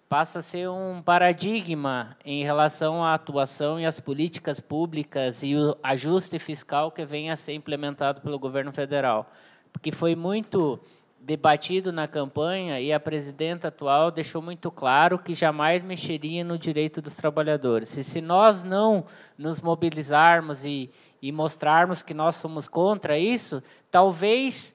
passa a ser um paradigma em relação à atuação e às políticas públicas e o ajuste fiscal que vem a ser implementado pelo governo federal. Porque foi muito debatido na campanha e a presidenta atual deixou muito claro que jamais mexeria no direito dos trabalhadores. E se nós não nos mobilizarmos e mostrarmos que nós somos contra isso, talvez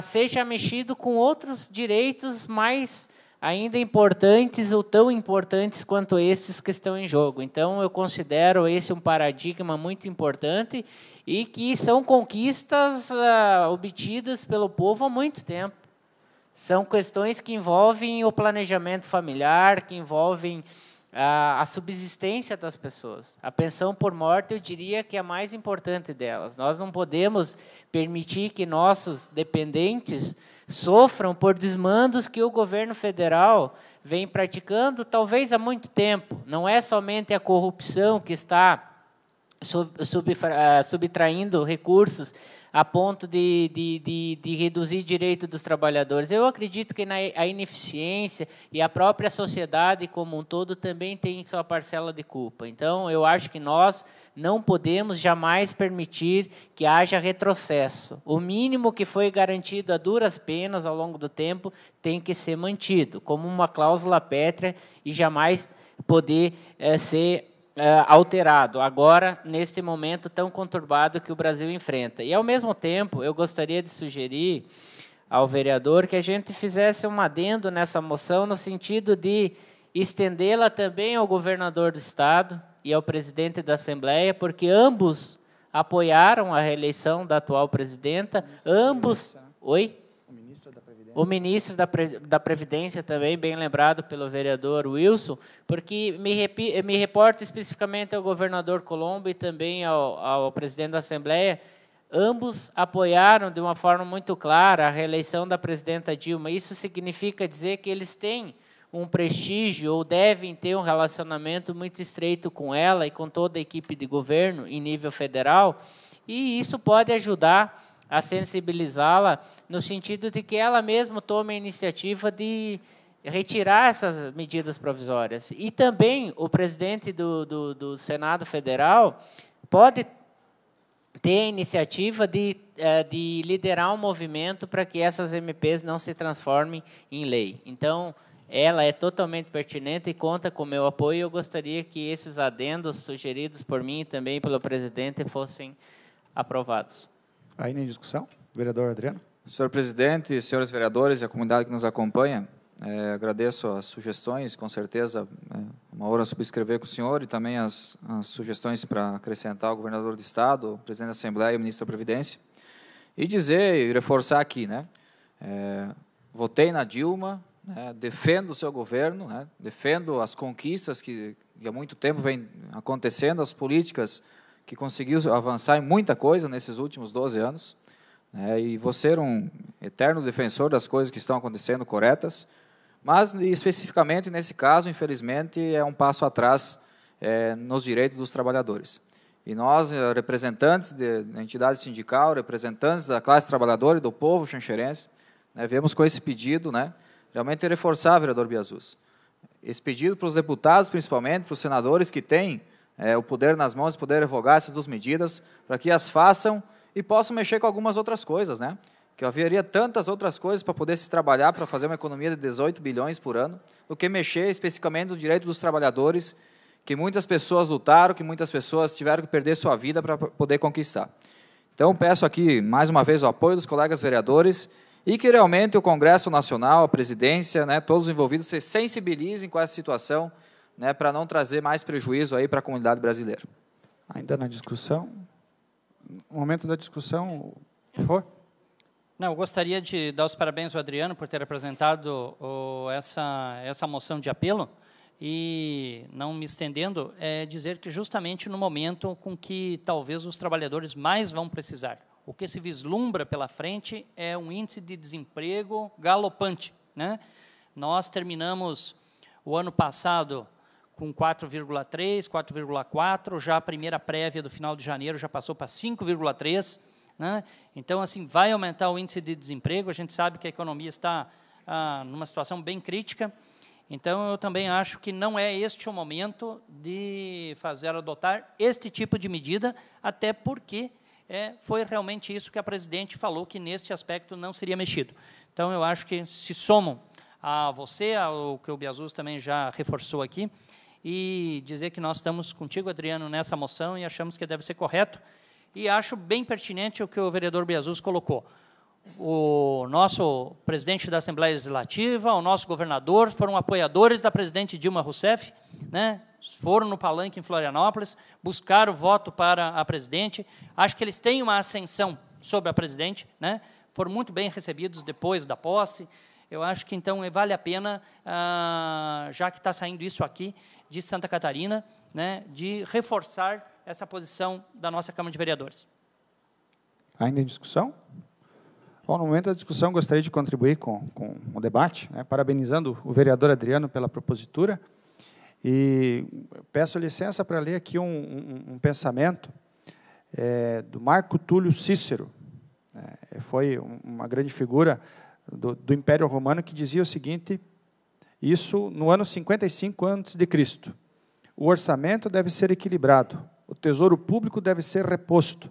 seja mexido com outros direitos mais ainda importantes ou tão importantes quanto esses que estão em jogo. Então, eu considero esse um paradigma muito importante e que são conquistas obtidas pelo povo há muito tempo. São questões que envolvem o planejamento familiar, que envolvem a subsistência das pessoas. A pensão por morte, eu diria que é a mais importante delas. Nós não podemos permitir que nossos dependentes sofram por desmandos que o governo federal vem praticando, talvez há muito tempo. Não é somente a corrupção que está subtraindo recursos a ponto de reduzir direito dos trabalhadores. Eu acredito que a ineficiência e a própria sociedade como um todo também tem sua parcela de culpa. Então, eu acho que nós não podemos jamais permitir que haja retrocesso. O mínimo que foi garantido a duras penas ao longo do tempo tem que ser mantido, como uma cláusula pétrea e jamais poder ser alterado, agora, neste momento tão conturbado que o Brasil enfrenta. E, ao mesmo tempo, eu gostaria de sugerir ao vereador que a gente fizesse um adendo nessa moção, no sentido de estendê-la também ao governador do Estado e ao presidente da Assembleia, porque ambos apoiaram a reeleição da atual presidenta, ambos... Oi? O ministro da Previdência também, bem lembrado pelo vereador Wilson, porque me reporto especificamente ao governador Colombo e também ao presidente da Assembleia, ambos apoiaram de uma forma muito clara a reeleição da presidenta Dilma. Isso significa dizer que eles têm um prestígio ou devem ter um relacionamento muito estreito com ela e com toda a equipe de governo em nível federal, e isso pode ajudar a sensibilizá-la no sentido de que ela mesma tome a iniciativa de retirar essas medidas provisórias. E também o presidente do Senado Federal pode ter a iniciativa de liderar um movimento para que essas MPs não se transformem em lei. Então, ela é totalmente pertinente e conta com o meu apoio. Eu gostaria que esses adendos sugeridos por mim e também pelo presidente fossem aprovados. Ainda em discussão? Vereador Adriano. Senhor presidente, senhores vereadores e a comunidade que nos acompanha, agradeço as sugestões, com certeza uma honra subscrever com o senhor, e também as sugestões para acrescentar o governador do Estado, o presidente da Assembleia e o ministro da Previdência. E dizer e reforçar aqui, votei na Dilma, defendo o seu governo, defendo as conquistas que há muito tempo vem acontecendo, as políticas que conseguiu avançar em muita coisa nesses últimos 12 anos, e vou ser um eterno defensor das coisas que estão acontecendo corretas, mas, especificamente nesse caso, infelizmente, é um passo atrás nos direitos dos trabalhadores. E nós, representantes da entidade sindical, representantes da classe trabalhadora e do povo xanxerense, viemos com esse pedido, realmente reforçar, vereador Biasus, esse pedido para os deputados, principalmente, para os senadores que têm o poder nas mãos de poder revogar essas duas medidas, para que as façam e possam mexer com algumas outras coisas, que haveria tantas outras coisas para poder se trabalhar, para fazer uma economia de 18 bilhões por ano, do que mexer especificamente no direito dos trabalhadores, que muitas pessoas lutaram, que muitas pessoas tiveram que perder sua vida para poder conquistar. Então, peço aqui, mais uma vez, o apoio dos colegas vereadores e que realmente o Congresso Nacional, a presidência, todos os envolvidos se sensibilizem com essa situação, para não trazer mais prejuízo aí para a comunidade brasileira. Ainda na discussão? No momento da discussão, por favor. Não, eu gostaria de dar os parabéns ao Adriano por ter apresentado essa moção de apelo e, não me estendendo, dizer que justamente no momento com que talvez os trabalhadores mais vão precisar. O que se vislumbra pela frente é um índice de desemprego galopante. Nós terminamos o ano passado com 4,3, 4,4, já a primeira prévia do final de janeiro já passou para 5,3. Então, assim, vai aumentar o índice de desemprego, a gente sabe que a economia está numa situação bem crítica, então eu também acho que não é este o momento de adotar este tipo de medida, até porque foi realmente isso que a presidente falou, que neste aspecto não seria mexido. Então, eu acho que se somam a você, ao que o Biasus também já reforçou aqui, e dizer que nós estamos contigo, Adriano, nessa moção e achamos que deve ser correto. E acho bem pertinente o que o vereador Biasus colocou. O nosso presidente da Assembleia Legislativa, o nosso governador, foram apoiadores da presidente Dilma Rousseff, foram no palanque em Florianópolis, buscaram o voto para a presidente. Acho que eles têm uma ascensão sobre a presidente, foram muito bem recebidos depois da posse. Eu acho que, então, vale a pena, já que está saindo isso aqui, de Santa Catarina, de reforçar essa posição da nossa Câmara de Vereadores. Ainda em discussão? Bom, no momento da discussão, gostaria de contribuir com o debate, parabenizando o vereador Adriano pela propositura E peço licença para ler aqui um pensamento do Marco Túlio Cícero. Foi uma grande figura do Império Romano, que dizia o seguinte, isso no ano 55 a.C. O orçamento deve ser equilibrado, o tesouro público deve ser reposto,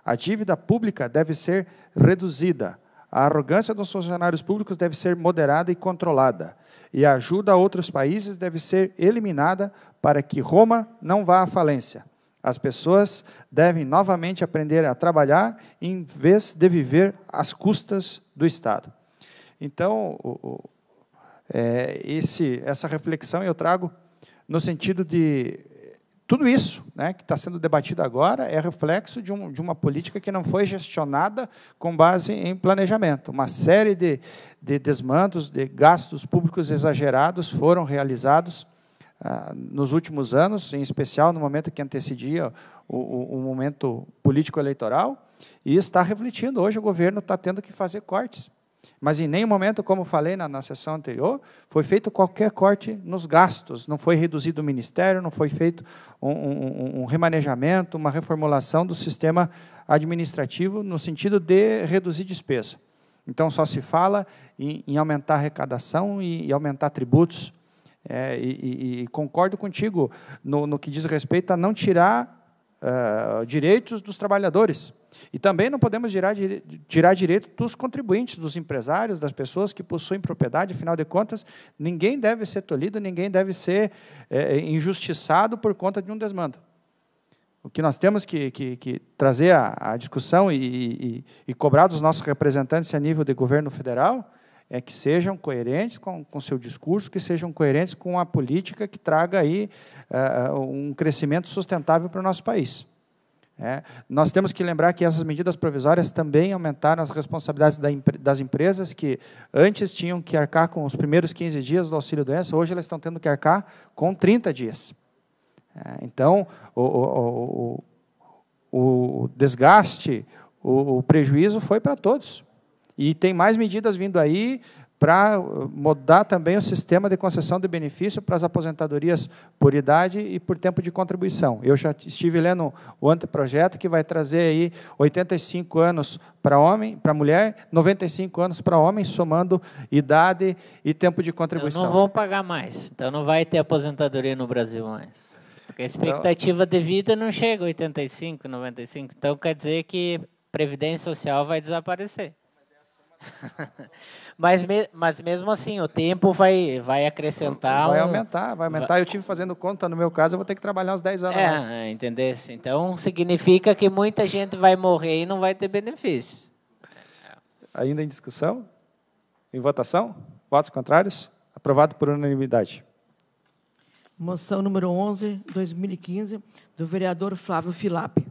a dívida pública deve ser reduzida, a arrogância dos funcionários públicos deve ser moderada e controlada, e a ajuda a outros países deve ser eliminada para que Roma não vá à falência. As pessoas devem novamente aprender a trabalhar em vez de viver às custas do Estado. Então, essa reflexão eu trago no sentido de tudo isso, né, que está sendo debatido agora é reflexo de uma política que não foi gestionada com base em planejamento. Uma série de desmandos, de gastos públicos exagerados foram realizados nos últimos anos, em especial no momento que antecedia o momento político-eleitoral, e está refletindo. Hoje o governo está tendo que fazer cortes. Mas em nenhum momento, como falei na sessão anterior, foi feito qualquer corte nos gastos, não foi reduzido o ministério, não foi feito um remanejamento, uma reformulação do sistema administrativo no sentido de reduzir despesa. Então, só se fala em aumentar a arrecadação e aumentar tributos. E concordo contigo no que diz respeito a não tirar direitos dos trabalhadores. E também não podemos tirar direito dos contribuintes, dos empresários, das pessoas que possuem propriedade. Afinal de contas, ninguém deve ser tolhido, ninguém deve ser injustiçado por conta de um desmando. O que nós temos que trazer à discussão e cobrar dos nossos representantes a nível de governo federal é que sejam coerentes com seu discurso, que sejam coerentes com a política que traga aí um crescimento sustentável para o nosso país. Nós temos que lembrar que essas medidas provisórias também aumentaram as responsabilidades das empresas, que antes tinham que arcar com os primeiros 15 dias do auxílio-doença, hoje elas estão tendo que arcar com 30 dias. Então, o desgaste, o prejuízo foi para todos. E tem mais medidas vindo aí para mudar também o sistema de concessão de benefício para as aposentadorias por idade e por tempo de contribuição. Eu já estive lendo o anteprojeto que vai trazer aí 85 anos para homem, para mulher, 95 anos para homem, somando idade e tempo de contribuição. Então não vão pagar mais, então não vai ter aposentadoria no Brasil mais. Porque a expectativa de vida não chega a 85, 95, então quer dizer que Previdência Social vai desaparecer. Mas mesmo assim, o tempo vai acrescentar... Vai aumentar. Eu estive fazendo conta, no meu caso, eu vou ter que trabalhar uns 10 anos mais. Entendeu? Então, significa que muita gente vai morrer e não vai ter benefício. Ainda em discussão? Em votação? Votos contrários? Aprovado por unanimidade. Moção número 11, 2015, do vereador Flávio Filape.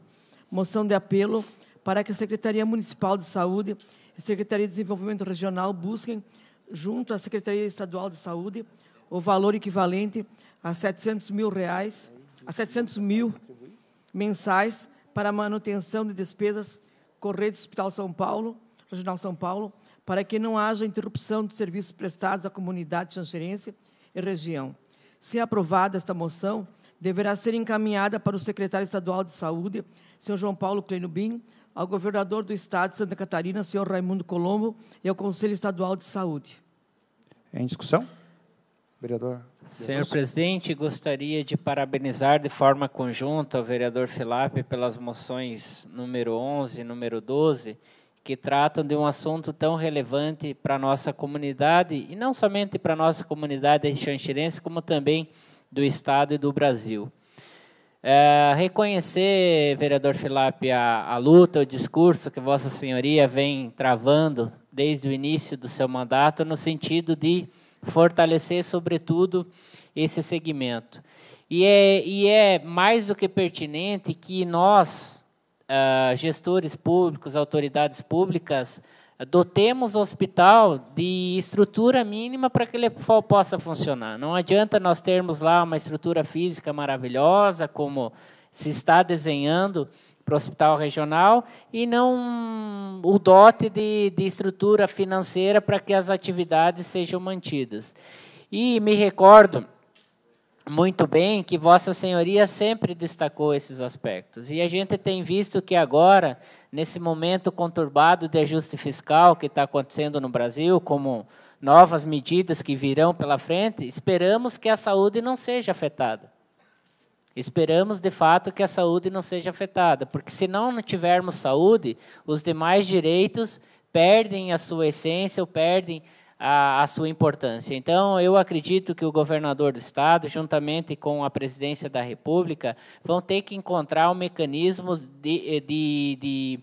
Moção de apelo para que a Secretaria Municipal de Saúde e a Secretaria de Desenvolvimento Regional busquem, junto à Secretaria Estadual de Saúde, o valor equivalente a 700 mil mensais para a manutenção de despesas com rede Hospital São Paulo, Regional São Paulo, para que não haja interrupção de serviços prestados à comunidade xanxerense e região. Se aprovada esta moção, deverá ser encaminhada para o secretário estadual de Saúde, senhor João Paulo Kleinubin, ao governador do Estado de Santa Catarina, senhor Raimundo Colombo, e ao Conselho Estadual de Saúde. Em discussão? Vereador. Senhor presidente, gostaria de parabenizar de forma conjunta o vereador Filape pelas moções número 11 e número 12, que tratam de um assunto tão relevante para a nossa comunidade, e não somente para a nossa comunidade xanxerense, como também do Estado e do Brasil. Reconhecer, vereador Filape, a luta, o discurso que Vossa Senhoria vem travando desde o início do seu mandato, no sentido de fortalecer, sobretudo, esse segmento. E é mais do que pertinente que nós, gestores públicos, autoridades públicas, dotemos o hospital de estrutura mínima para que ele possa funcionar. Não adianta nós termos lá uma estrutura física maravilhosa, como se está desenhando para o hospital regional, e não o dote de estrutura financeira para que as atividades sejam mantidas. E me recordo muito bem que Vossa Senhoria sempre destacou esses aspectos. E a gente tem visto que agora, nesse momento conturbado de ajuste fiscal que está acontecendo no Brasil, como novas medidas que virão pela frente, esperamos que a saúde não seja afetada. Esperamos, de fato, que a saúde não seja afetada, porque se não tivermos saúde, os demais direitos perdem a sua essência ou perdem a sua importância. Então, eu acredito que o governador do Estado, juntamente com a presidência da República, vão ter que encontrar um mecanismo de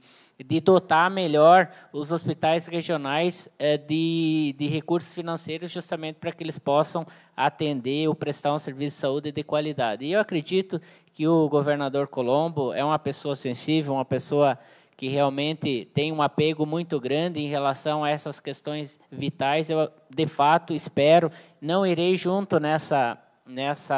dotar melhor os hospitais regionais de recursos financeiros, justamente para que eles possam atender ou prestar um serviço de saúde de qualidade. E eu acredito que o governador Colombo é uma pessoa sensível, uma pessoa que realmente tem um apego muito grande em relação a essas questões vitais. Eu, de fato, espero, não irei junto nessa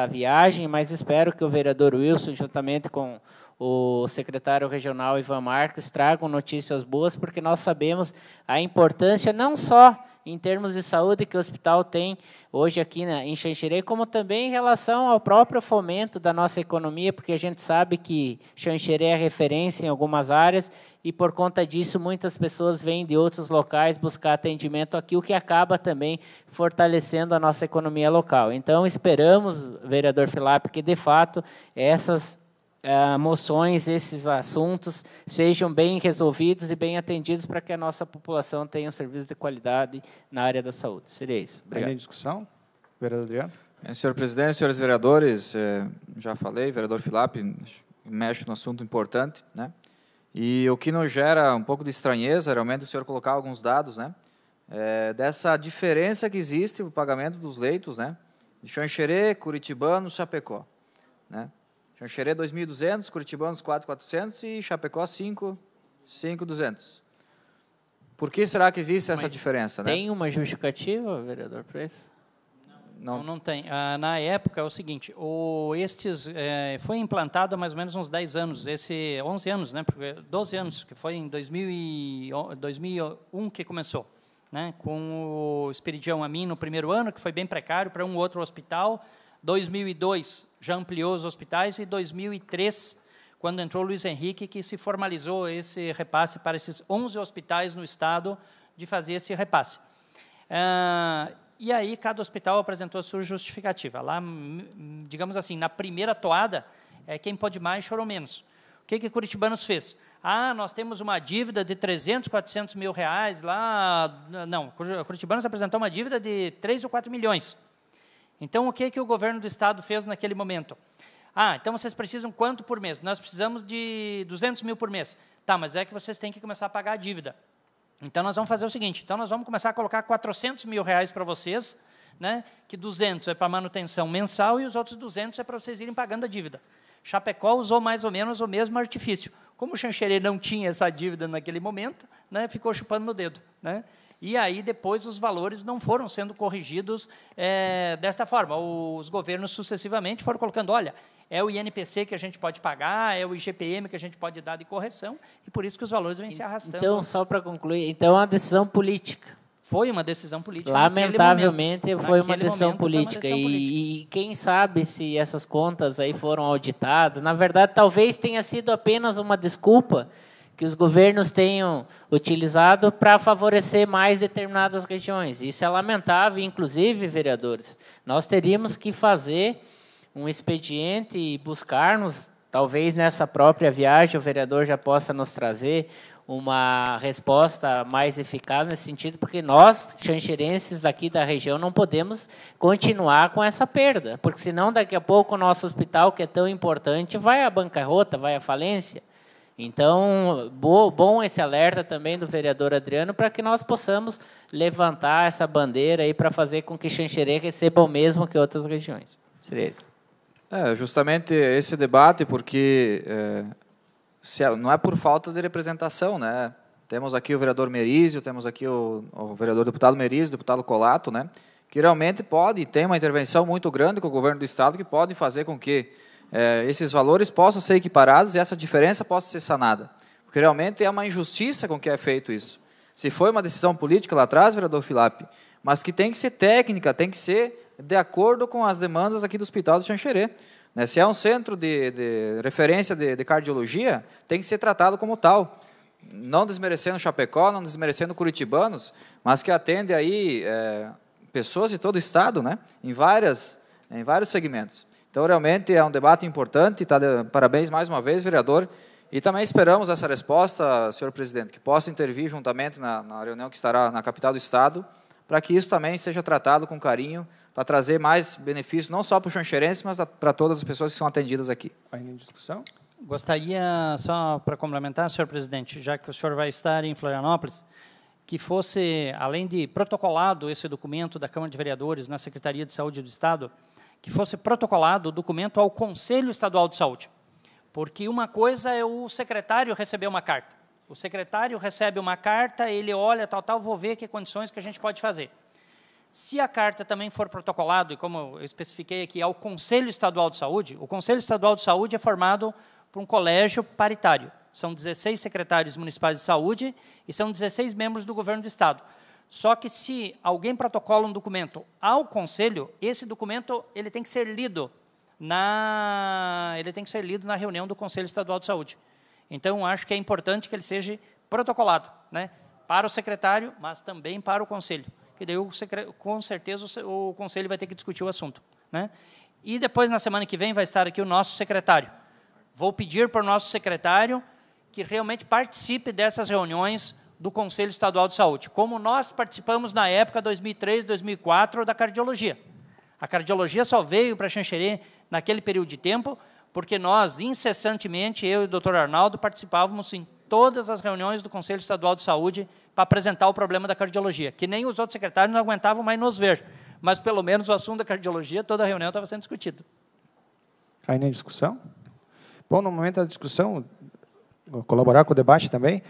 viagem, mas espero que o vereador Wilson, juntamente com o secretário regional Ivan Marques, tragam notícias boas, porque nós sabemos a importância não só em termos de saúde que o hospital tem hoje aqui em Xanxerê, como também em relação ao próprio fomento da nossa economia, porque a gente sabe que Xanxerê é referência em algumas áreas e, por conta disso, muitas pessoas vêm de outros locais buscar atendimento aqui, o que acaba também fortalecendo a nossa economia local. Então, esperamos, vereador Filap, que, de fato, essas moções, esses assuntos sejam bem resolvidos e bem atendidos para que a nossa população tenha um serviço de qualidade na área da saúde. Seria isso. Obrigado. Ainda em discussão? Vereador Adriano. Senhor presidente, senhores vereadores, já falei, vereador Filap mexe num assunto importante, né? E o que nos gera um pouco de estranheza, realmente, o senhor colocar alguns dados, né? Dessa diferença que existe no pagamento dos leitos, né? De Xanxerê, Curitibano, Chapecó, né? Xanxerê 2.200, Curitibanos 4.400 e Chapecó 5.200. Por que será que existe essa diferença? Tem uma justificativa, vereador, para isso? Não tem. Na época é o seguinte, foi implantado há mais ou menos uns 10 anos, 11 anos, né, 12 anos, que foi em 2001 que começou, né, com o Esperidião Amin no primeiro ano, que foi bem precário para um outro hospital. 2002 já ampliou os hospitais e 2003, quando entrou o Luiz Henrique, que se formalizou esse repasse para esses 11 hospitais no estado de fazer esse repasse. E aí cada hospital apresentou a sua justificativa. Lá, digamos assim, na primeira toada, quem pode mais chorou menos. O que Curitibanos fez? Nós temos uma dívida de 300, 400 mil reais lá. Não, Curitibanos apresentou uma dívida de 3 ou 4 milhões. Então, o que o governo do estado fez naquele momento? Então vocês precisam quanto por mês? Nós precisamos de 200 mil por mês. Tá, mas é que vocês têm que começar a pagar a dívida. Então, nós vamos fazer o seguinte, nós vamos começar a colocar 400 mil reais para vocês, né, que 200 é para manutenção mensal e os outros 200 é para vocês irem pagando a dívida. Chapecó usou mais ou menos o mesmo artifício. Como o Xanxerê não tinha essa dívida naquele momento, né, ficou chupando no dedo, né? E aí, depois, os valores não foram sendo corrigidos desta forma. Os governos, sucessivamente, foram colocando, olha, é o INPC que a gente pode pagar, é o IGPM que a gente pode dar de correção, e por isso que os valores vêm se arrastando. Então, só para concluir, então é uma decisão política. Foi uma decisão política. Lamentavelmente, foi uma decisão política. E quem sabe se essas contas aí foram auditadas. Na verdade, talvez tenha sido apenas uma desculpa que os governos tenham utilizado para favorecer mais determinadas regiões. Isso é lamentável, inclusive, vereadores. Nós teríamos que fazer um expediente e buscarmos, talvez nessa própria viagem, o vereador já possa nos trazer uma resposta mais eficaz nesse sentido, porque nós, xanxerenses daqui da região, não podemos continuar com essa perda, porque senão daqui a pouco o nosso hospital, que é tão importante, vai à bancarrota, vai à falência. Então, bom esse alerta também do vereador Adriano, para que nós possamos levantar essa bandeira aí para fazer com que Xanxerê receba o mesmo que outras regiões. Seria isso. Justamente esse debate, porque não é por falta de representação, né? Temos aqui o vereador Merizio, temos aqui o vereador deputado Merizio, deputado Colato, né? Que realmente pode, tem uma intervenção muito grande com o governo do estado, que pode fazer com que esses valores possam ser equiparados e essa diferença possa ser sanada. Porque realmente é uma injustiça com que é feito isso. Se foi uma decisão política lá atrás, vereador Filap, mas que tem que ser técnica, tem que ser de acordo com as demandas aqui do Hospital do Xanxerê. Né? Se é um centro de referência de cardiologia, tem que ser tratado como tal. Não desmerecendo Chapecó, não desmerecendo curitibanos, mas que atende aí pessoas de todo o estado, né? em vários segmentos. Então, realmente, é um debate importante. Parabéns mais uma vez, vereador. E também esperamos essa resposta, senhor presidente, que possa intervir juntamente na reunião que estará na capital do estado, para que isso também seja tratado com carinho, para trazer mais benefícios, não só para o xanxerense, mas para todas as pessoas que são atendidas aqui. Ainda em discussão? Gostaria, só para complementar, senhor presidente, já que o senhor vai estar em Florianópolis, que fosse, além de protocolado esse documento da Câmara de Vereadores na Secretaria de Saúde do Estado, que fosse protocolado o documento ao Conselho Estadual de Saúde. Porque uma coisa é o secretário receber uma carta. O secretário recebe uma carta, ele olha, vou ver que condições que a gente pode fazer. Se a carta também for protocolado, e como eu especifiquei aqui, ao Conselho Estadual de Saúde, o Conselho Estadual de Saúde é formado por um colégio paritário. São 16 secretários municipais de saúde e são 16 membros do governo do Estado. Só que se alguém protocola um documento ao Conselho, esse documento ele tem que ser lido na reunião do Conselho Estadual de Saúde. Então, acho que é importante que ele seja protocolado, né, para o secretário, mas também para o Conselho, que daí, com certeza, o Conselho vai ter que discutir o assunto. Né? E depois, na semana que vem, vai estar aqui o nosso secretário. Vou pedir para o nosso secretário que realmente participe dessas reuniões do Conselho Estadual de Saúde, como nós participamos na época 2003, 2004, da cardiologia. A cardiologia só veio para Xanxerê naquele período de tempo, porque nós, incessantemente, eu e o doutor Arnaldo, participávamos em todas as reuniões do Conselho Estadual de Saúde para apresentar o problema da cardiologia, que nem os outros secretários não aguentavam mais nos ver, mas, pelo menos, o assunto da cardiologia, toda a reunião estava sendo discutido. Ainda em discussão? Bom, no momento da discussão, colaborar com o debate também,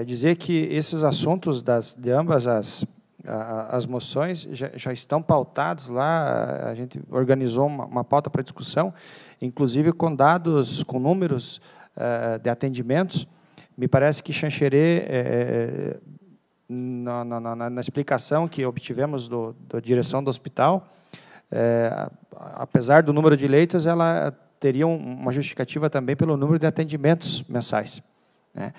dizer que esses assuntos de ambas as moções já estão pautados lá, a gente organizou uma pauta para discussão, inclusive com dados, com números de atendimentos. Me parece que Xanxerê, na explicação que obtivemos da direção do hospital, apesar do número de leitos, ela teria uma justificativa também pelo número de atendimentos mensais. Né?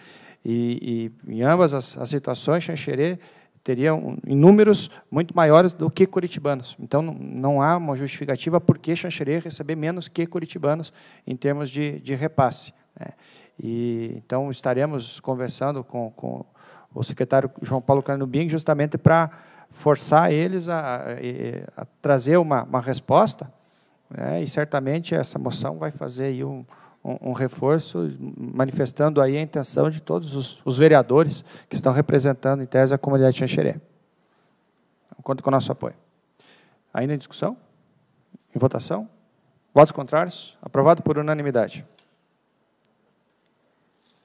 E em ambas as situações, Xanxerê teria em números muito maiores do que curitibanos. Então, não há uma justificativa por que Xanxerê receber menos que curitibanos em termos de repasse. Né? Então, estaremos conversando com o secretário João Paulo Carnubim justamente para forçar eles a trazer uma resposta, né? E certamente essa moção vai fazer aí um reforço, manifestando aí a intenção de todos os vereadores que estão representando, em tese, a comunidade de Xanxerê. Conto com o nosso apoio. Ainda em discussão? Em votação? Votos contrários? Aprovado por unanimidade.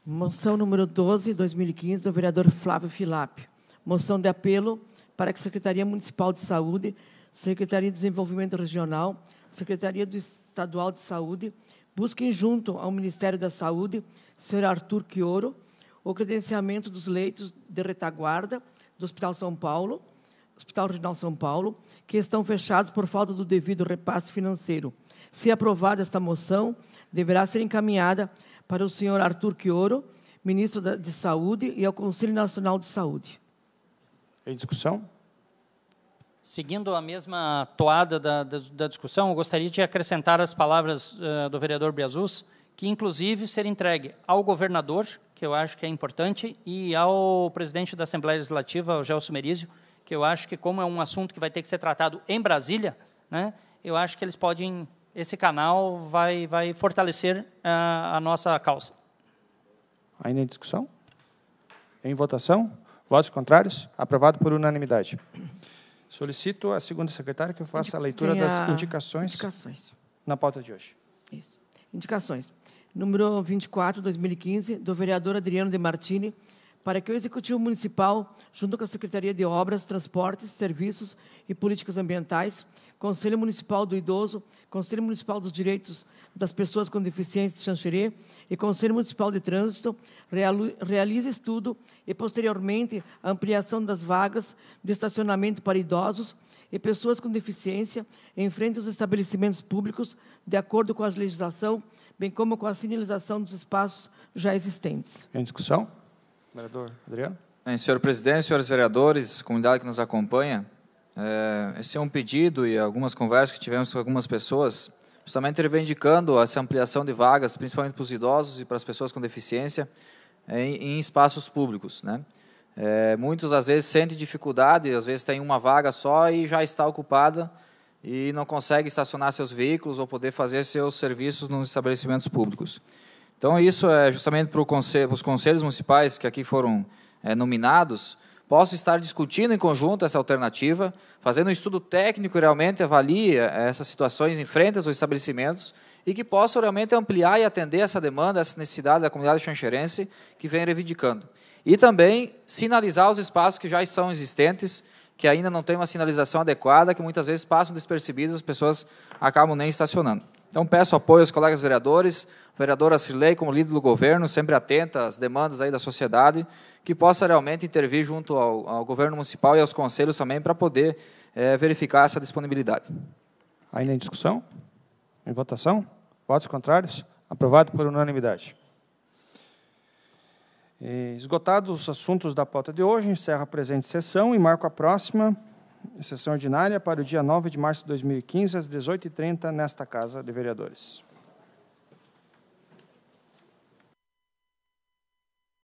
Moção número 12, 2015, do vereador Flávio Filap. Moção de apelo para que a Secretaria Municipal de Saúde, Secretaria de Desenvolvimento Regional, Secretaria do Estadual de Saúde, busquem junto ao Ministério da Saúde, senhor Arthur Quioro, o credenciamento dos leitos de retaguarda do Hospital São Paulo, Hospital Regional São Paulo, que estão fechados por falta do devido repasse financeiro. Se aprovada esta moção, deverá ser encaminhada para o senhor Arthur Quioro, ministro de Saúde, e ao Conselho Nacional de Saúde. Em discussão? Seguindo a mesma toada da discussão, eu gostaria de acrescentar as palavras do vereador Biazus, que, inclusive, ser entregue ao governador, que eu acho que é importante, e ao presidente da Assembleia Legislativa, o Gelson Merizio, que eu acho que, como é um assunto que vai ter que ser tratado em Brasília, né, eu acho que eles podem, esse canal vai fortalecer a nossa causa. Ainda em discussão? Em votação? Votos contrários? Aprovado por unanimidade. Solicito à segunda secretária que faça a leitura das indicações na pauta de hoje. Isso. Indicações. Número 24, 2015, do vereador Adriano de Martini, para que o Executivo Municipal, junto com a Secretaria de Obras, Transportes, Serviços e Políticas Ambientais, Conselho Municipal do Idoso, Conselho Municipal dos Direitos das Pessoas com Deficiência de Xanxerê e Conselho Municipal de Trânsito realize estudo e, posteriormente, a ampliação das vagas de estacionamento para idosos e pessoas com deficiência em frente aos estabelecimentos públicos, de acordo com a legislação, bem como com a sinalização dos espaços já existentes. Em discussão? Vereador Adriano. Senhor presidente, senhores vereadores, comunidade que nos acompanha, esse é um pedido e algumas conversas que tivemos com algumas pessoas, justamente reivindicando essa ampliação de vagas, principalmente para os idosos e para as pessoas com deficiência, em espaços públicos, né? Muitos, às vezes, sentem dificuldade, às vezes tem uma vaga só e já está ocupada e não consegue estacionar seus veículos ou poder fazer seus serviços nos estabelecimentos públicos. Então, isso é justamente para os conselhos municipais que aqui foram nominados, posso estar discutindo em conjunto essa alternativa, fazendo um estudo técnico que realmente avalie essas situações em frente aos estabelecimentos e que possa realmente ampliar e atender essa demanda, essa necessidade da comunidade xanxerense que vem reivindicando. E também sinalizar os espaços que já são existentes, que ainda não têm uma sinalização adequada, que muitas vezes passam despercebidos, as pessoas acabam nem estacionando. Então, peço apoio aos colegas vereadores, a vereadora Cirlei, como líder do governo, sempre atenta às demandas aí da sociedade, que possa realmente intervir junto ao governo municipal e aos conselhos também, para poder verificar essa disponibilidade. Ainda em discussão? Em votação? Votos contrários? Aprovado por unanimidade. Esgotados os assuntos da pauta de hoje, encerro a presente sessão e marco a próxima sessão ordinária para o dia 9 de março de 2015, às 18h30, nesta Casa de Vereadores.